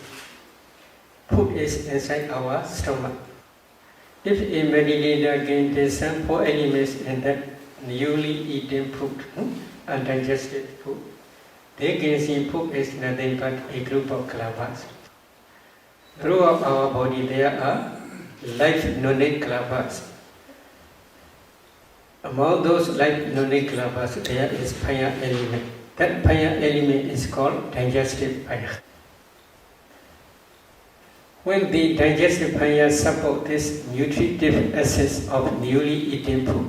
Food is inside our stomach. If a meditator can discern 4 elements in that newly eaten food, undigested food, they can see food is nothing but a group of kalabas. Throughout our body there are life nonic kalabas. Among those life nonic kalabas there is fire element. That fire element is called digestive fire. When the digestive fire supports this nutritive essence of newly eaten food,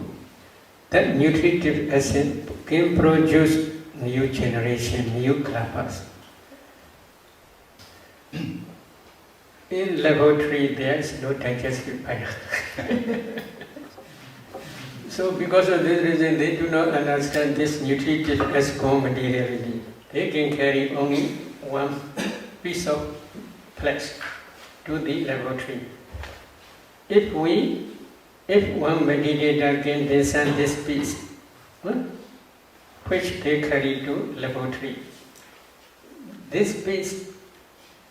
that nutritive essence can produce new generation, new kalabas. In laboratory, there is no digestive fire. So because of this reason, they do not understand this nutritive as materiality. They can carry only one piece of flesh to the laboratory. If one meditator can discern this piece, which they carry to laboratory, this piece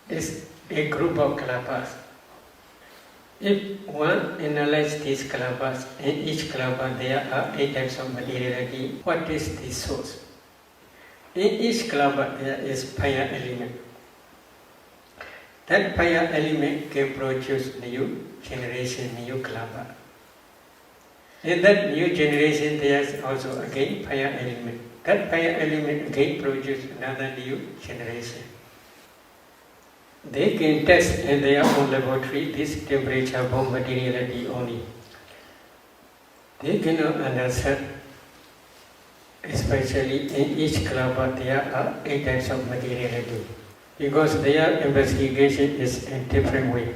is a group of kalabas. If one analyzes these kalabas, in each kalaba there are 8 types of materiality. What is the source? In each kalaba there is fire element. That fire element can produce new generation, new kalaba. In that new generation there is also again fire element. That fire element again produces another new generation. They can test in their own laboratory this temperature bomb materiality only. They cannot understand, especially in each kalaba there are 8 types of materiality, because their investigation is in different way.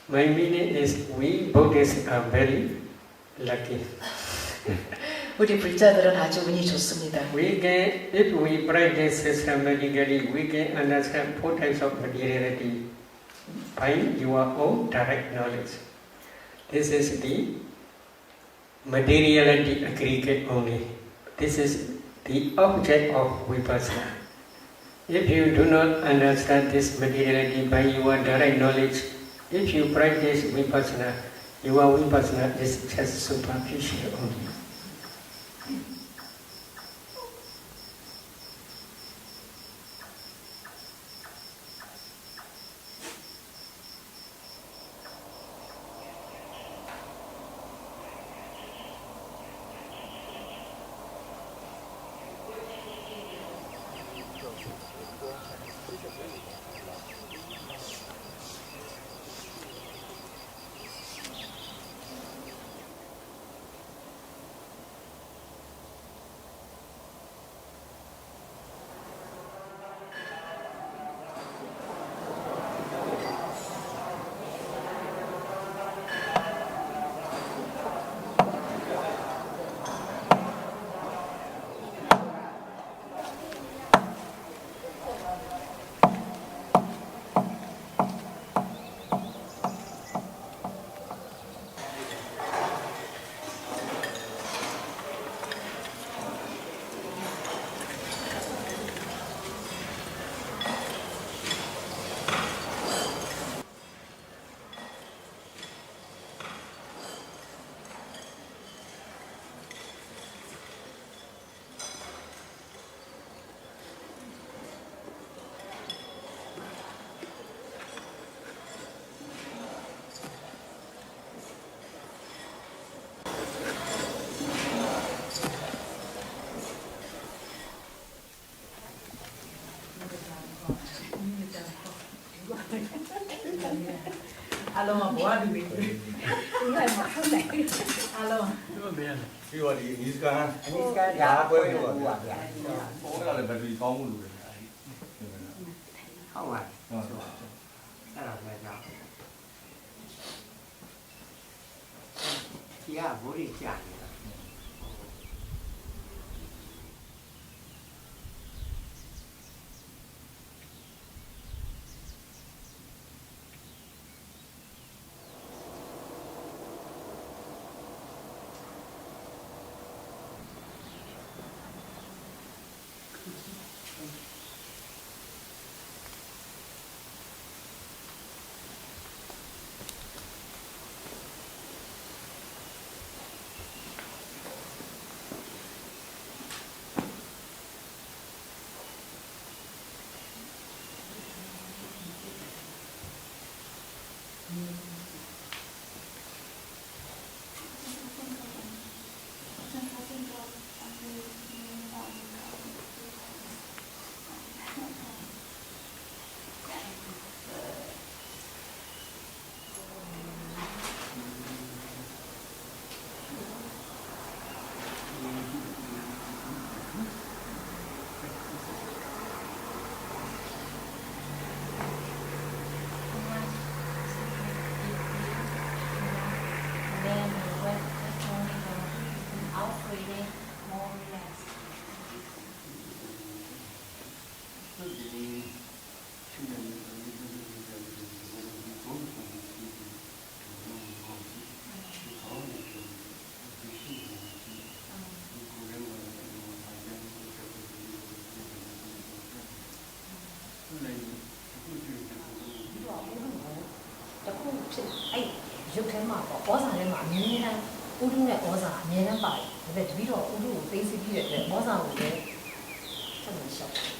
My meaning is we Buddhists are very lucky. 우리 불자들은 아주 운이 좋습니다. We can, if we practice systematically, we can understand 4 types of materiality by your own direct knowledge. This is the materiality aggregate only. This is the object of vipassana. If you do not understand this materiality by your direct knowledge, if you practice vipassana, your vipassana is just superficial only. Alo, bố đi mình. Đúng rồi, mà không này. Alo.พี่ว่าดีนิสการ นิสการยาเว้ยหัวใหญ่ โอ้ก็เลยไปดีก้องมือเลย เข้ามานั่นแหละไม่ยากที่ยาบริจาค ဖြစ်အဲ့ရုပ်ထဲမှာပေါ့ဩဇာထဲမှာအမြဲတမ်းဥဒုနဲ့ဩဇာအမြဲတမ်းပါတယ်ဒါပေမဲ့တပည့်တော်ဥဒုကိုသိသိပြီးတဲ့အတွက်ဩဇာကိုလည်းဆက်လို့ရှောက်တယ်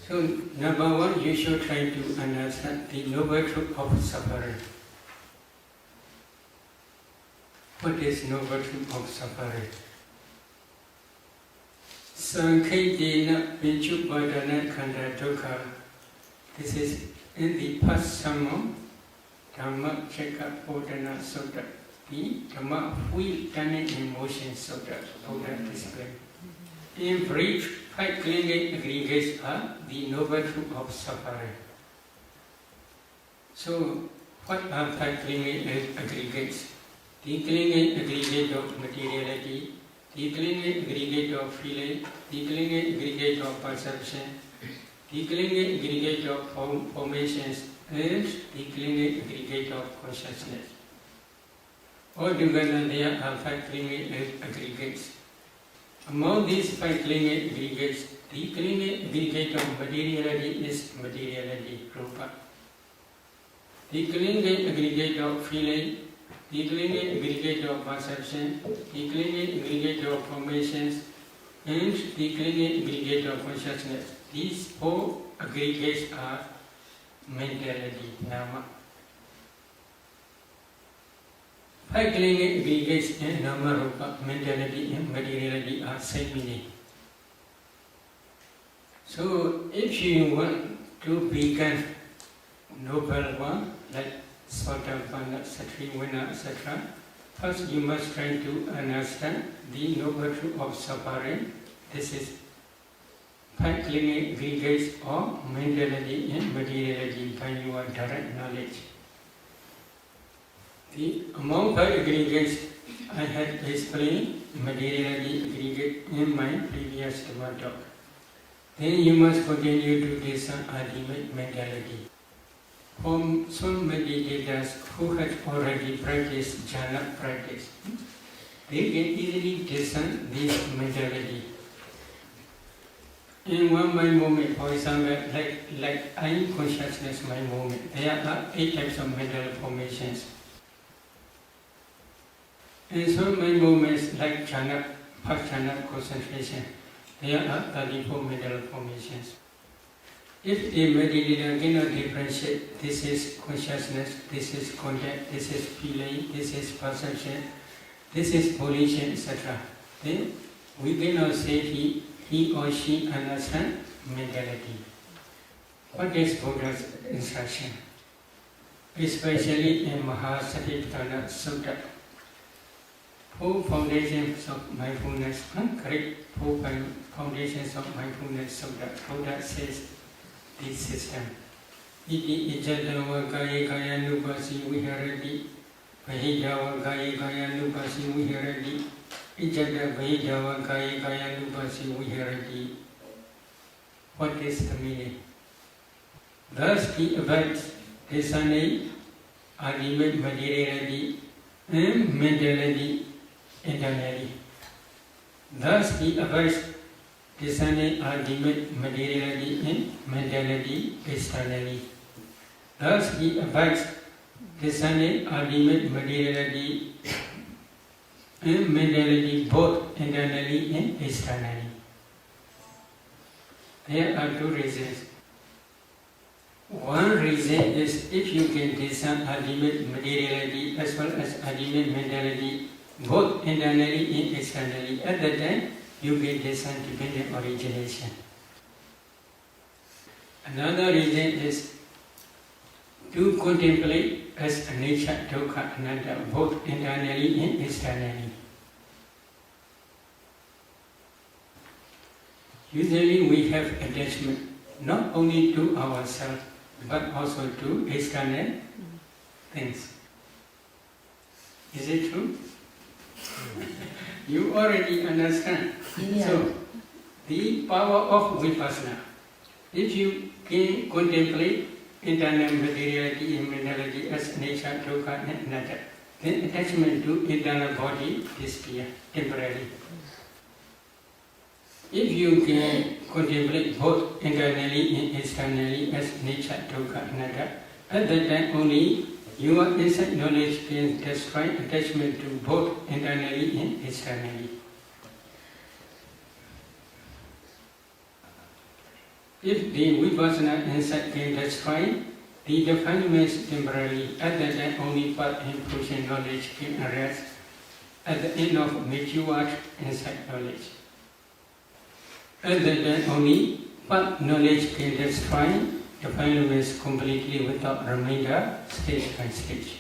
So, number one, you should try to understand the noble truth of suffering. What is noble truth of suffering? Sankhaidena Vinchubhadana Khanda Dukkha. This is in the past sermon, Dhamma Chekka Bodhana Sutta, the Dhamma Wheel Turning in Motion Sutta, Buddha explained. In brief, 5 clinging aggregates are the noble truth of suffering. So, what are 5 clinging aggregates? The clinging aggregate of materiality, the clinging aggregate of feeling, the clinging aggregate of perception, the clinging aggregate of formations, and the clinging aggregate of consciousness. Altogether, there are 5 clinging aggregates. Among these 5 clinging aggregates, the clinging aggregate of materiality is materiality, rupa. The clinging aggregate of feeling, the clinging aggregate of perception, the clinging aggregate of formations, and the clinging aggregate of consciousness. These 4 aggregates are mentality, nama. 5 clinging aggregates in nama, rupa, mentality and materiality are same meaning. So, if you want to become noble one, like Sotapanna, Satrivanna, etc., first you must try to understand the noble truth of suffering. This is 5 clinging aggregates of mentality and materiality by your direct knowledge. Among 5 aggregates, I had explained materiality aggregate in my previous talk. Then you must continue to discern ultimate mentality. For some meditators who have already practiced jhana practice, they can easily discern this mentality. In one mind moment, for example, like I am consciousness mind moment, there are 8 types of mental formations. In some mind moments, like jhana, past jhana concentration, there are 34 mental formations. If a meditator cannot differentiate, this is consciousness, this is contact, this is feeling, this is perception, this is volition, etc., then we cannot say he or she understands mentality. What is Buddha's instruction? Especially in Mahasatipatthana Sutta, 4 foundations of mindfulness, correct? 4 foundations of mindfulness Sutta, Buddha says this system. Iti ijadava kaya kaya nupasi viharati, vahijava kaya kaya nupasi viharati, ijada vahijava kaya kaya nupasi viharati. What is the meaning? Thus he abides discerning ultimate materiality and mentality internally. Thus he abides discerning ultimate materiality and mentality externally. Thus he abides discerning ultimate materiality and mentality both internally and externally. There are two reasons. One reason is if you can discern ultimate materiality as well as ultimate mentality both internally and externally, at that time you can discern dependent origination. Another reason is to contemplate as anicca, dukkha, anatta both internally and externally. Usually we have attachment not only to ourselves but also to external things. Is it true? You already understand. Yeah. So, the power of vipassana. If you can contemplate internal materiality and mentality as anicca, dukkha and anatta, then attachment to internal body disappears temporarily. If you can contemplate both internally and externally as anicca, dukkha, anatta, at that time only your insight knowledge can destroy attachment to both internally and externally. If the vipassana insight can destroy the defilements temporarily, at that time only path and fruition knowledge can arise at the end of matured insight knowledge. At that time only path knowledge can destroy defilements completely without remainder, stage by stage.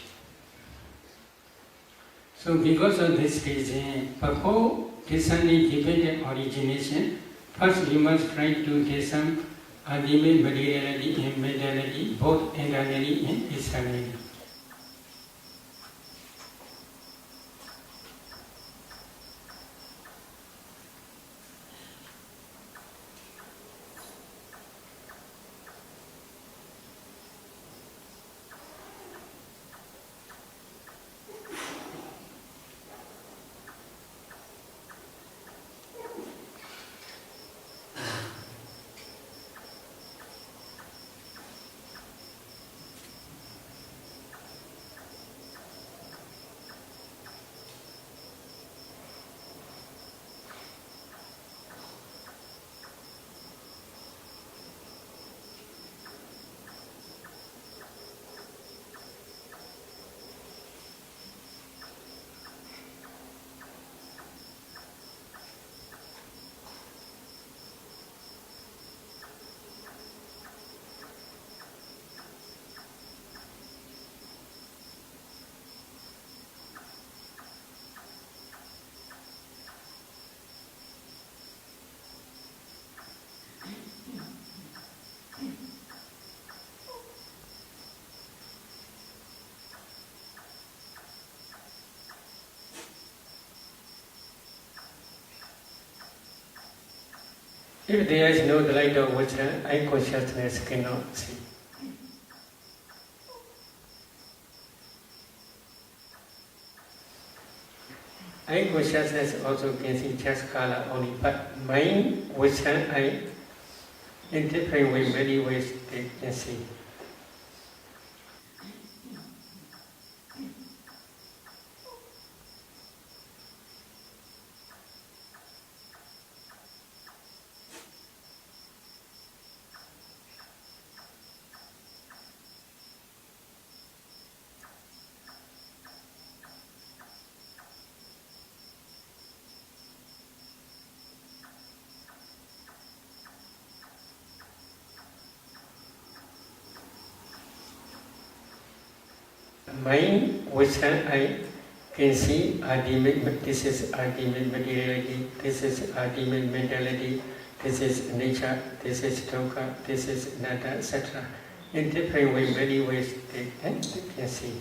So because of this reason, before discerning dependent origination, first you must try to discern ultimate materiality and mentality both internally and externally. If there is no light of wisdom, eye consciousness cannot see. Eye consciousness also can see just color only, but mind, wisdom, eye, in different ways, many ways they can see. Mind, wisdom, I can see ultimate, this is ultimate materiality, this is ultimate mentality, this is nature, this is dukkha, this is anatta, etc. In different ways, many ways they can see.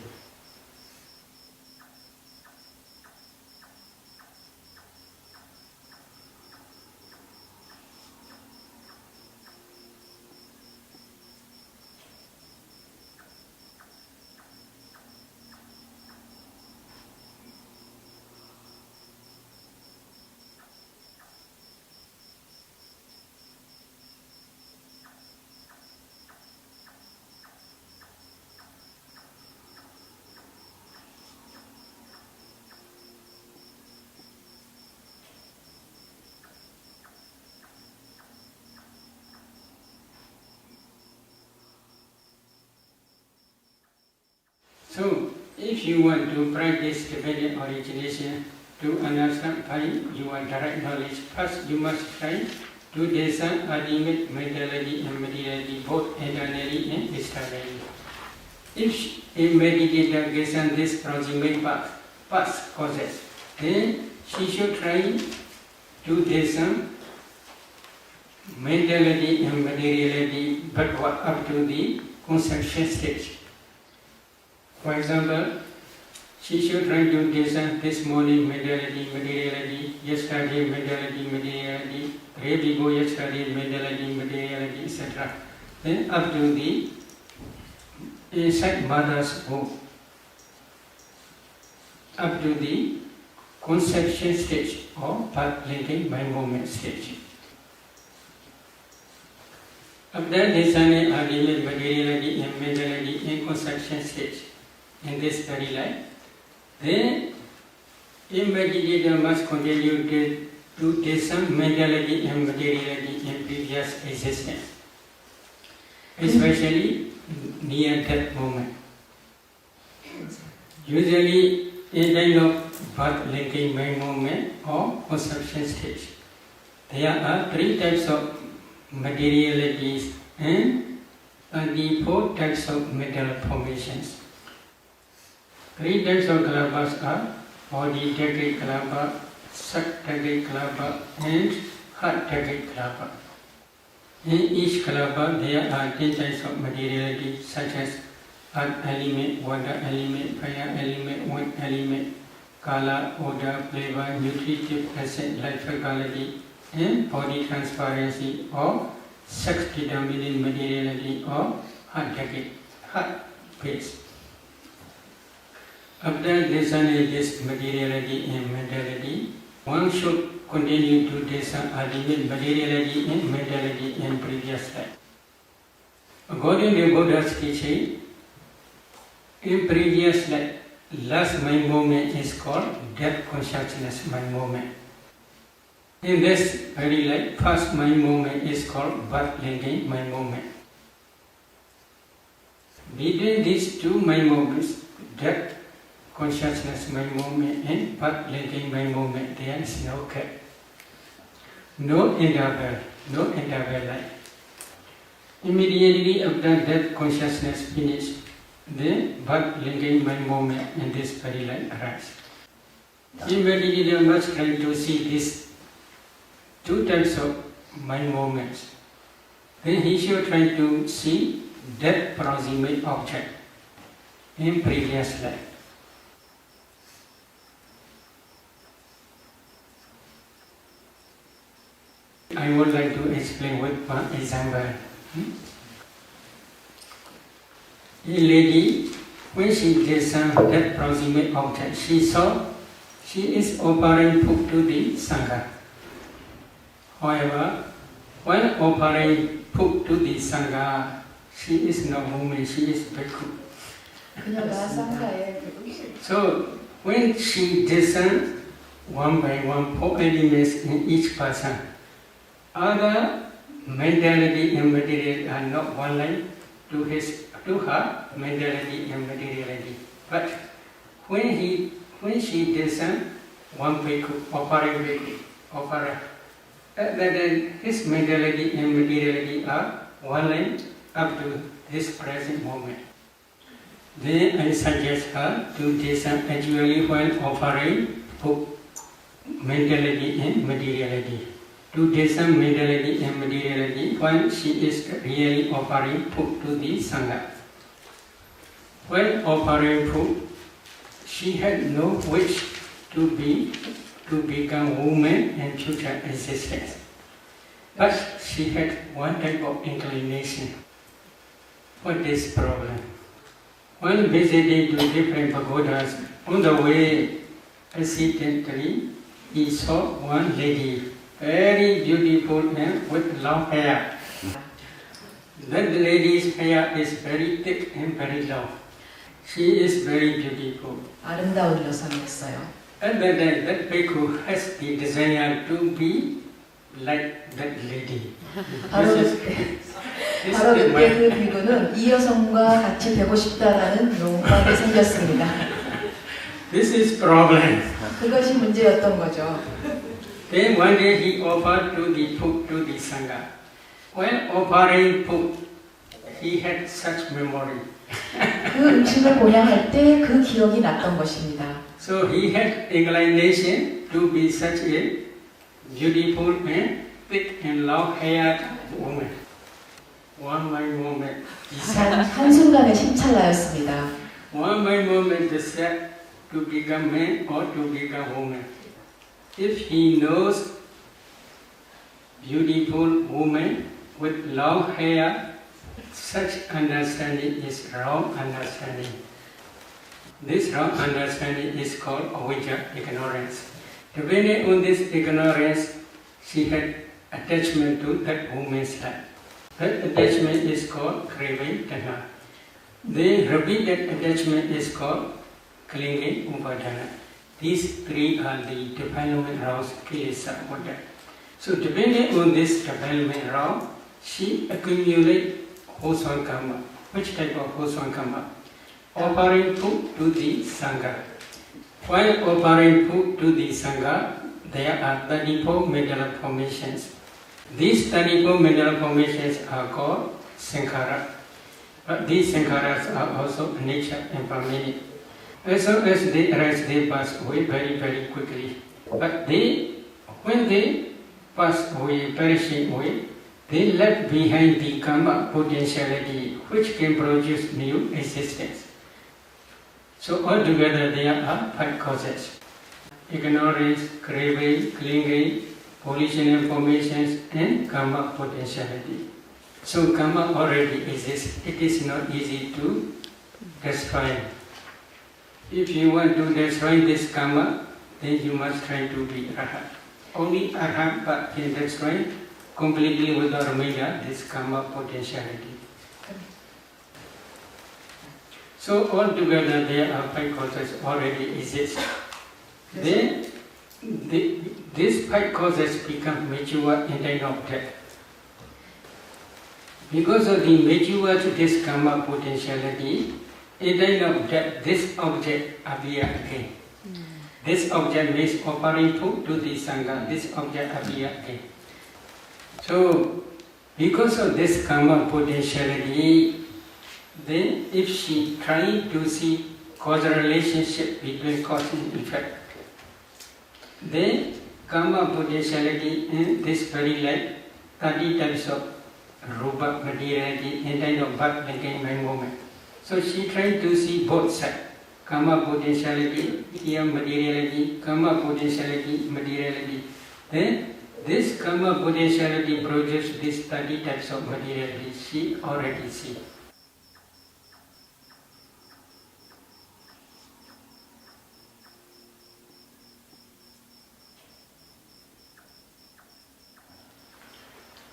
you want to practice dependent origination to understand by your direct knowledge, first you must try to discern ultimate mentality and materiality, both internally and externally. If a meditator gets on this proximate past causes, then she should try to discern mentality and materiality, but up to the conception stage. For example, she should try to discern this morning mentality, materiality, yesterday mentality, materiality, day before yesterday mentality, materiality, etc. Then up to the inside mother's womb, up to the conception stage or path linking mind movement stage. After discerning ultimate materiality and mentality in conception stage in this very life, then a meditator must continue to discern mentality and materiality in previous existence, especially near death moment. Usually in time of birth linking mind movement or conception stage, there are 3 types of materialities and 34 types of mental formations. 3 types of kalabas are body decade kalapa, sak decade kalapa, and heart decade kalapa. In each kalapa there are 10 types of materiality such as earth element, water element, fire element, wind element, color, odor, flavor, nutritive acid, life quality, and body transparency or sex determining materiality or heart decade, heart base. After discerning this materiality and mentality, one should continue to discern ultimate materiality and mentality in previous life. According to Buddha's teaching, in previous life, last mind movement is called death consciousness mind movement. In this very life, first mind movement is called birth linking mind movement. Between these 2 mind movements, death consciousness mind movement and birth linking mind movement, there is no gap, no interval life. Immediately after death consciousness finished, the birth linking mind movement in this very life arises. The meditator must try to see these 2 types of mind movements. Then he should try to see death proximate object in previous life. I would like to explain with one example. A lady, when she discerned that proximate object, she saw she is offering food to the Sangha. However, when offering food to the Sangha, she is no woman, she is bhikkhu. So, when she discerned one by one 4 elements in each person, other mentality and materiality are not one line to her mentality and materiality. But when she discerned one bhikkhu, offering bhikkhu, then his mentality and materiality are one line up to this present moment. Then I suggest her to discern actually when offering mentality and materiality. To discern mentality and materiality when she is really offering food to the Sangha. When offering food, she had no wish to become woman and future existence. But she had one type of inclination. What is problem? When visiting to different pagodas, on the way, accidentally, he saw one lady, very beautiful and with long hair. That lady's hair is very thick and very long. She is very beautiful. 아름다운 여성이었어요. And then that bhikkhu has the desire to be like that lady. 바로 그때 그 비구는 이 여성과 같이 되고 싶다라는 욕망이 생겼습니다. This is problem. 그것이 문제였던 거죠. Then one day he offered to the food to the Sangha. When offering food, he had such memory. 그 음식을 보양할 때 그 기억이 났던 것입니다. So he had inclination to be such a beautiful and thick and long-haired woman. One by moment, he said. 한순간에 심찰나였습니다. One by moment, he said to become man or to become woman. If he knows beautiful woman with long hair, such understanding is wrong understanding. This wrong understanding is called avijja, ignorance. Depending on this ignorance, she had attachment to that woman's life. That attachment is called craving, tanha. The repeated attachment is called clinging, upadana. These three are the development rounds, kilesa, vada. So depending on this development round, she accumulates wholesome karma. Which type of wholesome karma? Offering food to the Sangha. While offering food to the Sangha, there are 34 mental formations. These 34 mental formations are called sankhara. But these sankharas are also nature and permanent. As soon as they arise, they pass away very, very quickly. But when they pass away, perishing away, they left behind the karma potentiality which can produce new existence. So altogether there are 5 causes: ignorance, craving, clinging, volitional formations, and karma potentiality. So karma already exists. It is not easy to destroy. If you want to destroy this karma, then you must try to be arhat. Only arhat can destroy completely without remainder this karma potentiality. So altogether there are 5 causes already exist. Then these 5 causes become mature in time of death. Because of the mature to this karma potentiality, in time of death, this object appear again. This object means offering food to the Sangha. This object appear again. So, because of this karma potentiality, then if she tries to see causal relationship between cause and effect, then karma potentiality in this very life, 30 types of rupa materiality in kind of birth, decay, and moment. So she tried to see both sides. Karma potentiality, here materiality, karma potentiality, materiality. Then this karma potentiality produces these 30 types of materiality. She already see.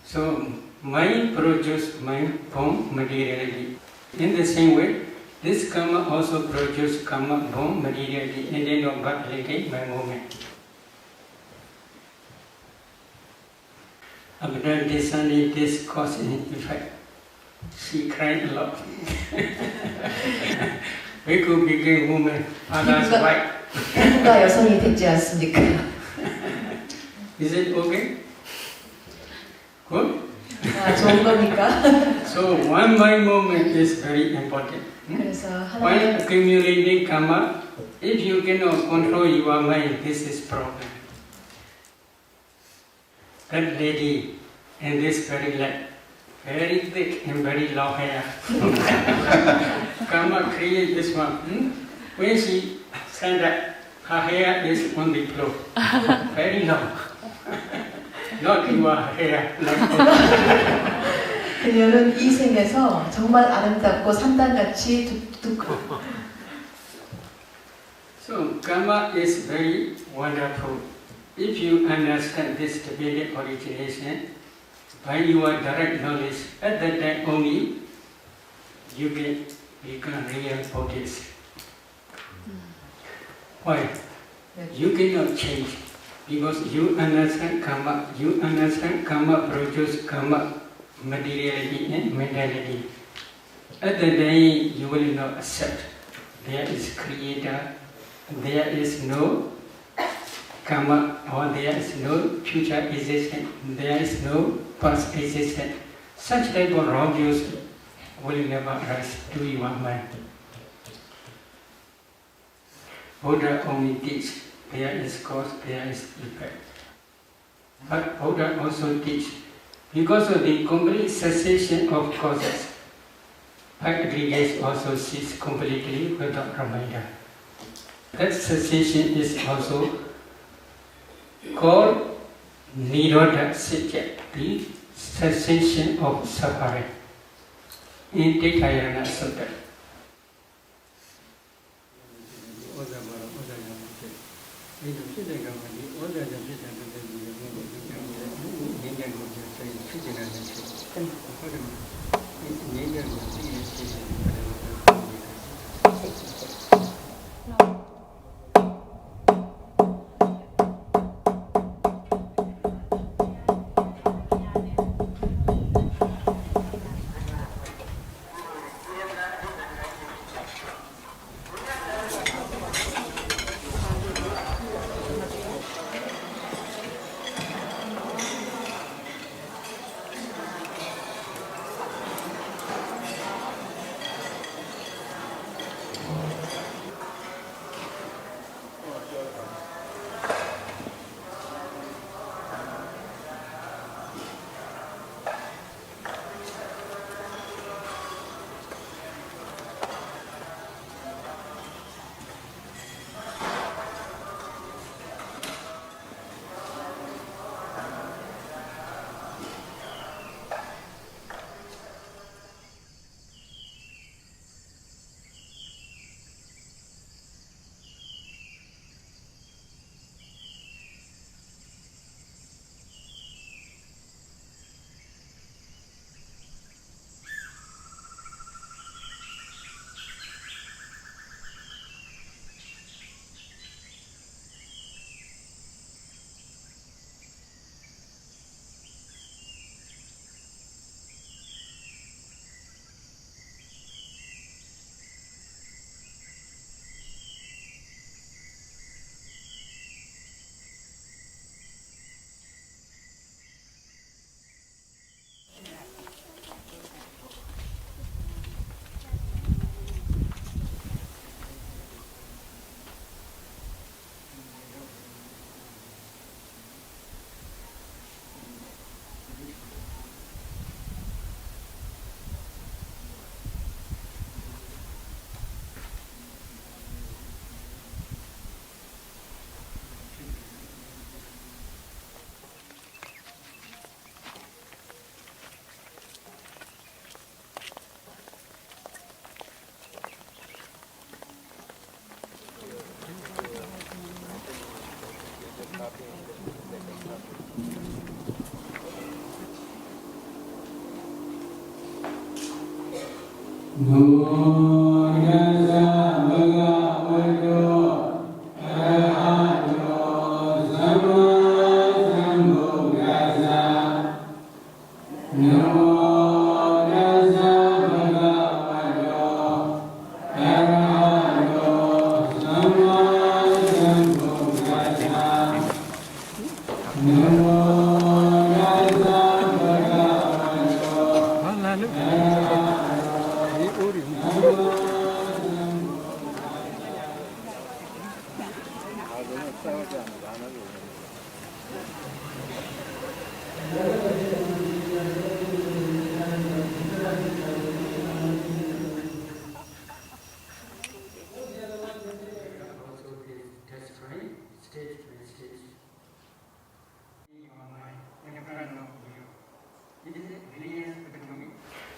So mind produces mind from materiality. In the same way, this karma also produces karma from materiality and then of birth, decay, by moment. After discerning this cause and effect, she cried a lot. We could become woman, father's wife. 피부가 여성이 됐지 않습니까? Is it okay? Good? 좋은 겁니까? So one mind movement is very important. While accumulating karma, if you cannot control your mind, this is problem. That lady in this very light, very thick and very long hair. Karma create this one. When she stand up, her hair is on the floor, very long. Not your hair like 그녀는 이 생에서 정말 아름답고 산단같이 두껍고. So karma is very wonderful. If you understand this Tibetan origination by your direct knowledge, at that time only you can become real Buddhist. Why? You cannot change because you understand karma. You understand karma produces karma, materiality and mentality. At that day you will not accept there is creator, there is no karma, or there is no future existence, there is no past existence. Such type of wrong views will never arise to your mind. Buddha only teach there is cause, there is effect. But Buddha also teach because of the complete cessation of causes, aggregates also cease completely without reminder. That cessation is also called Nirodha Satya, the cessation of suffering. In Tikayana Sutta.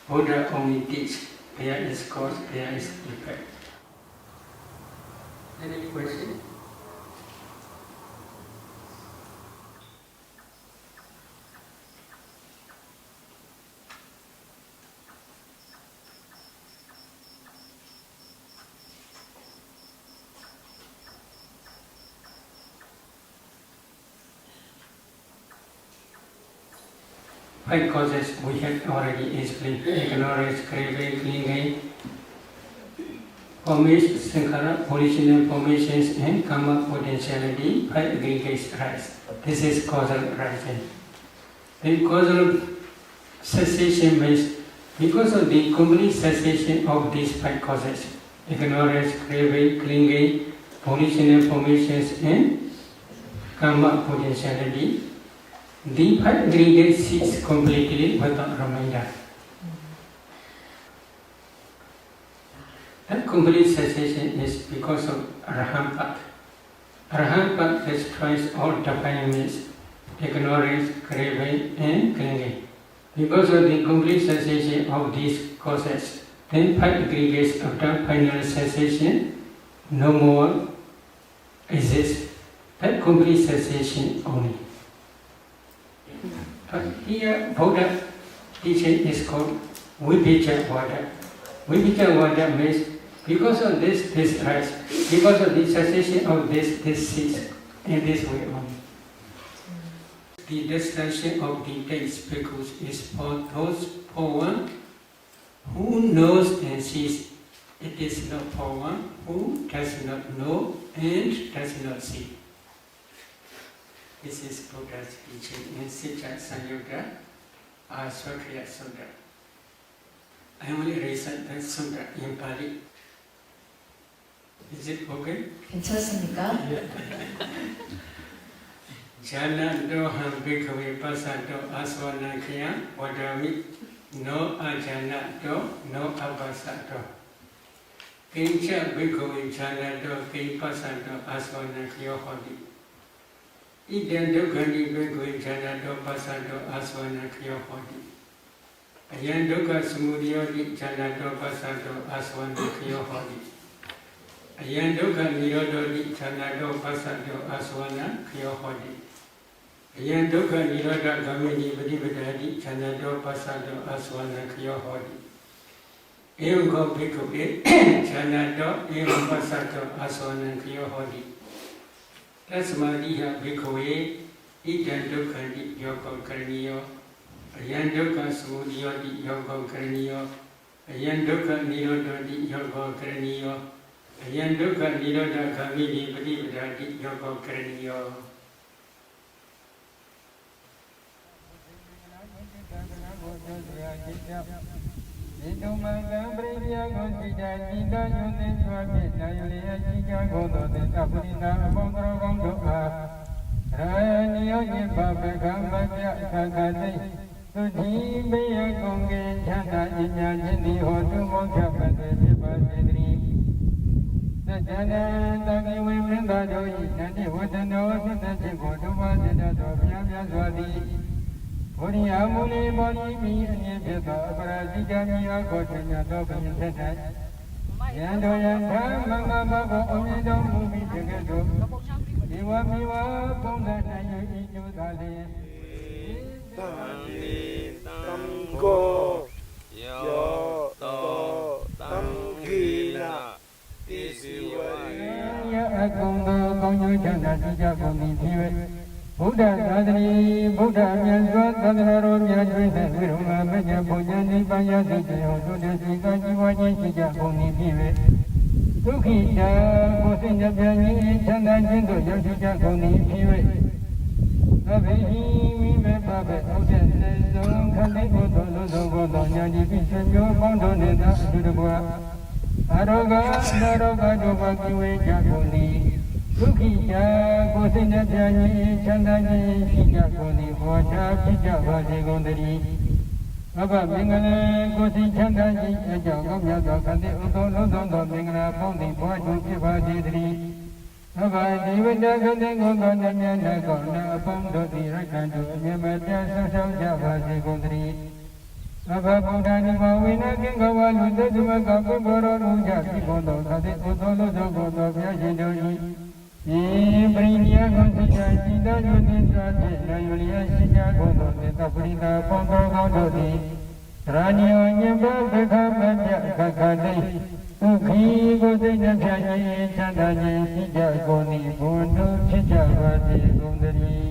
Buddha only teach there is cause, there is effect. Any question? Five causes we have already explained: ignorance, craving, clinging, formation, sankhara, volitional formations, and karma potentiality, 5 aggregates arise. This is causal arising. Then causal cessation means because of the complete cessation of these 5 causes, ignorance, craving, clinging, volitional formations, and karma potentiality, the 5 aggregates cease completely without reminder. That complete cessation is because of Arahant Path. Arahant Path destroys all defilements, ignorance, craving, and clinging. Because of the complete cessation of these causes, then 5 aggregates after final cessation no more exist. That complete cessation only. But here Buddha teaching is called Vibhijavada. Vibhijavada means because of this rise, because of the cessation of this cease, in this way only. The destruction of the takes bhikkhus is for those for one who knows and sees. It is not for one who does not know and does not see. This is Buddha's teaching in Sita Sanyutta Aswakriya Sutta. I only recite that sutta in Pali. Is it okay? 괜찮습니까? Janado ham bhikkhave pasato asvanakya vadami no ajanato no abasato. Kincha bhikkhave janado kin pasato asvanakya hodi. Idam dukkani bhikkhave janado pasato asvanakya hodi. Ayan dukkha samudayoti janado pasato asvanakya hodi. Ayan dukkha nirodhoti janado pasato asvanakya hodi. Ayan dukkha nirodha gamini padipadati janado pasato asvanakya hodi. Evam ko bhikkhave janado evam pasato asvanakya hodi. Tasmadiha bhikkhave idam dukkhanti yoga karaniyo. Ayan dukkha samudayoti yoga karaniyo. Ayan dukkha nirodhoti yoga karaniyo. Ayan dukkha nirodha gamini padipadati yoga karaniyo. Amuli boni mi nyebeta parajika mi akochanya dobin setai. Yando yanda mama babo onyedo mumi jegedo. Iwa miwa ponda na yu dale. Tani tamko yo to tamkina isiwari. Ya akungo konyo chanda tija koni piwe. Buddha Sadhani, Buddha Myanzwa, Sadharo Myajwe, Viruma, Menya, Puja, Nipaya, Sijaya, Suda, Sika, Jiva, Jishija, Kuni, Pive. Sukhisha, Kusinja, Pyani, Chanda, Jindo, Yashija, Kuni, Pive. Abehi, Mime, Pape, Ose, Nezo, Kali, Odo, Lodo, Godo, Nyadi, Pishanyo, Bondo, Neda, Sudabua. Aroga, Naroga, Doba, Kiwe, Jakuni. Sukhisha, Kusinja, Pyani, Chanda, Jishija, Kuni, Vacha, Pija, Vaji, Gondari. Abba, Mingana, Kusi, Chanda, Jishija, Gomyata, Kante, Udo, Lodo, Mingana, Pondi, Vachu, Piva, Jidri. Abba, Divita, Kante, Gondo, Namyana, Gonda, Pondo, Dirakantu, Nyamata, Sasau, Javaji, Gondari. Abba, Buddha, Niva, Vina, Kingawa, Luda, Dumaka, Piboro, Luja, Pibondo, Kante, Udo, Lodo, Gondo, Vyajindori. Brinya Gonsiya Sida Yudhindra Jena Yulia Sija Gondo Neta Purita Pondo Gondodi Raniyo Nyemba Beka Bhajya Kakadai Ukhi Godina Pyaji Chandaji Sija Goni Gondo Sija Vati Gondari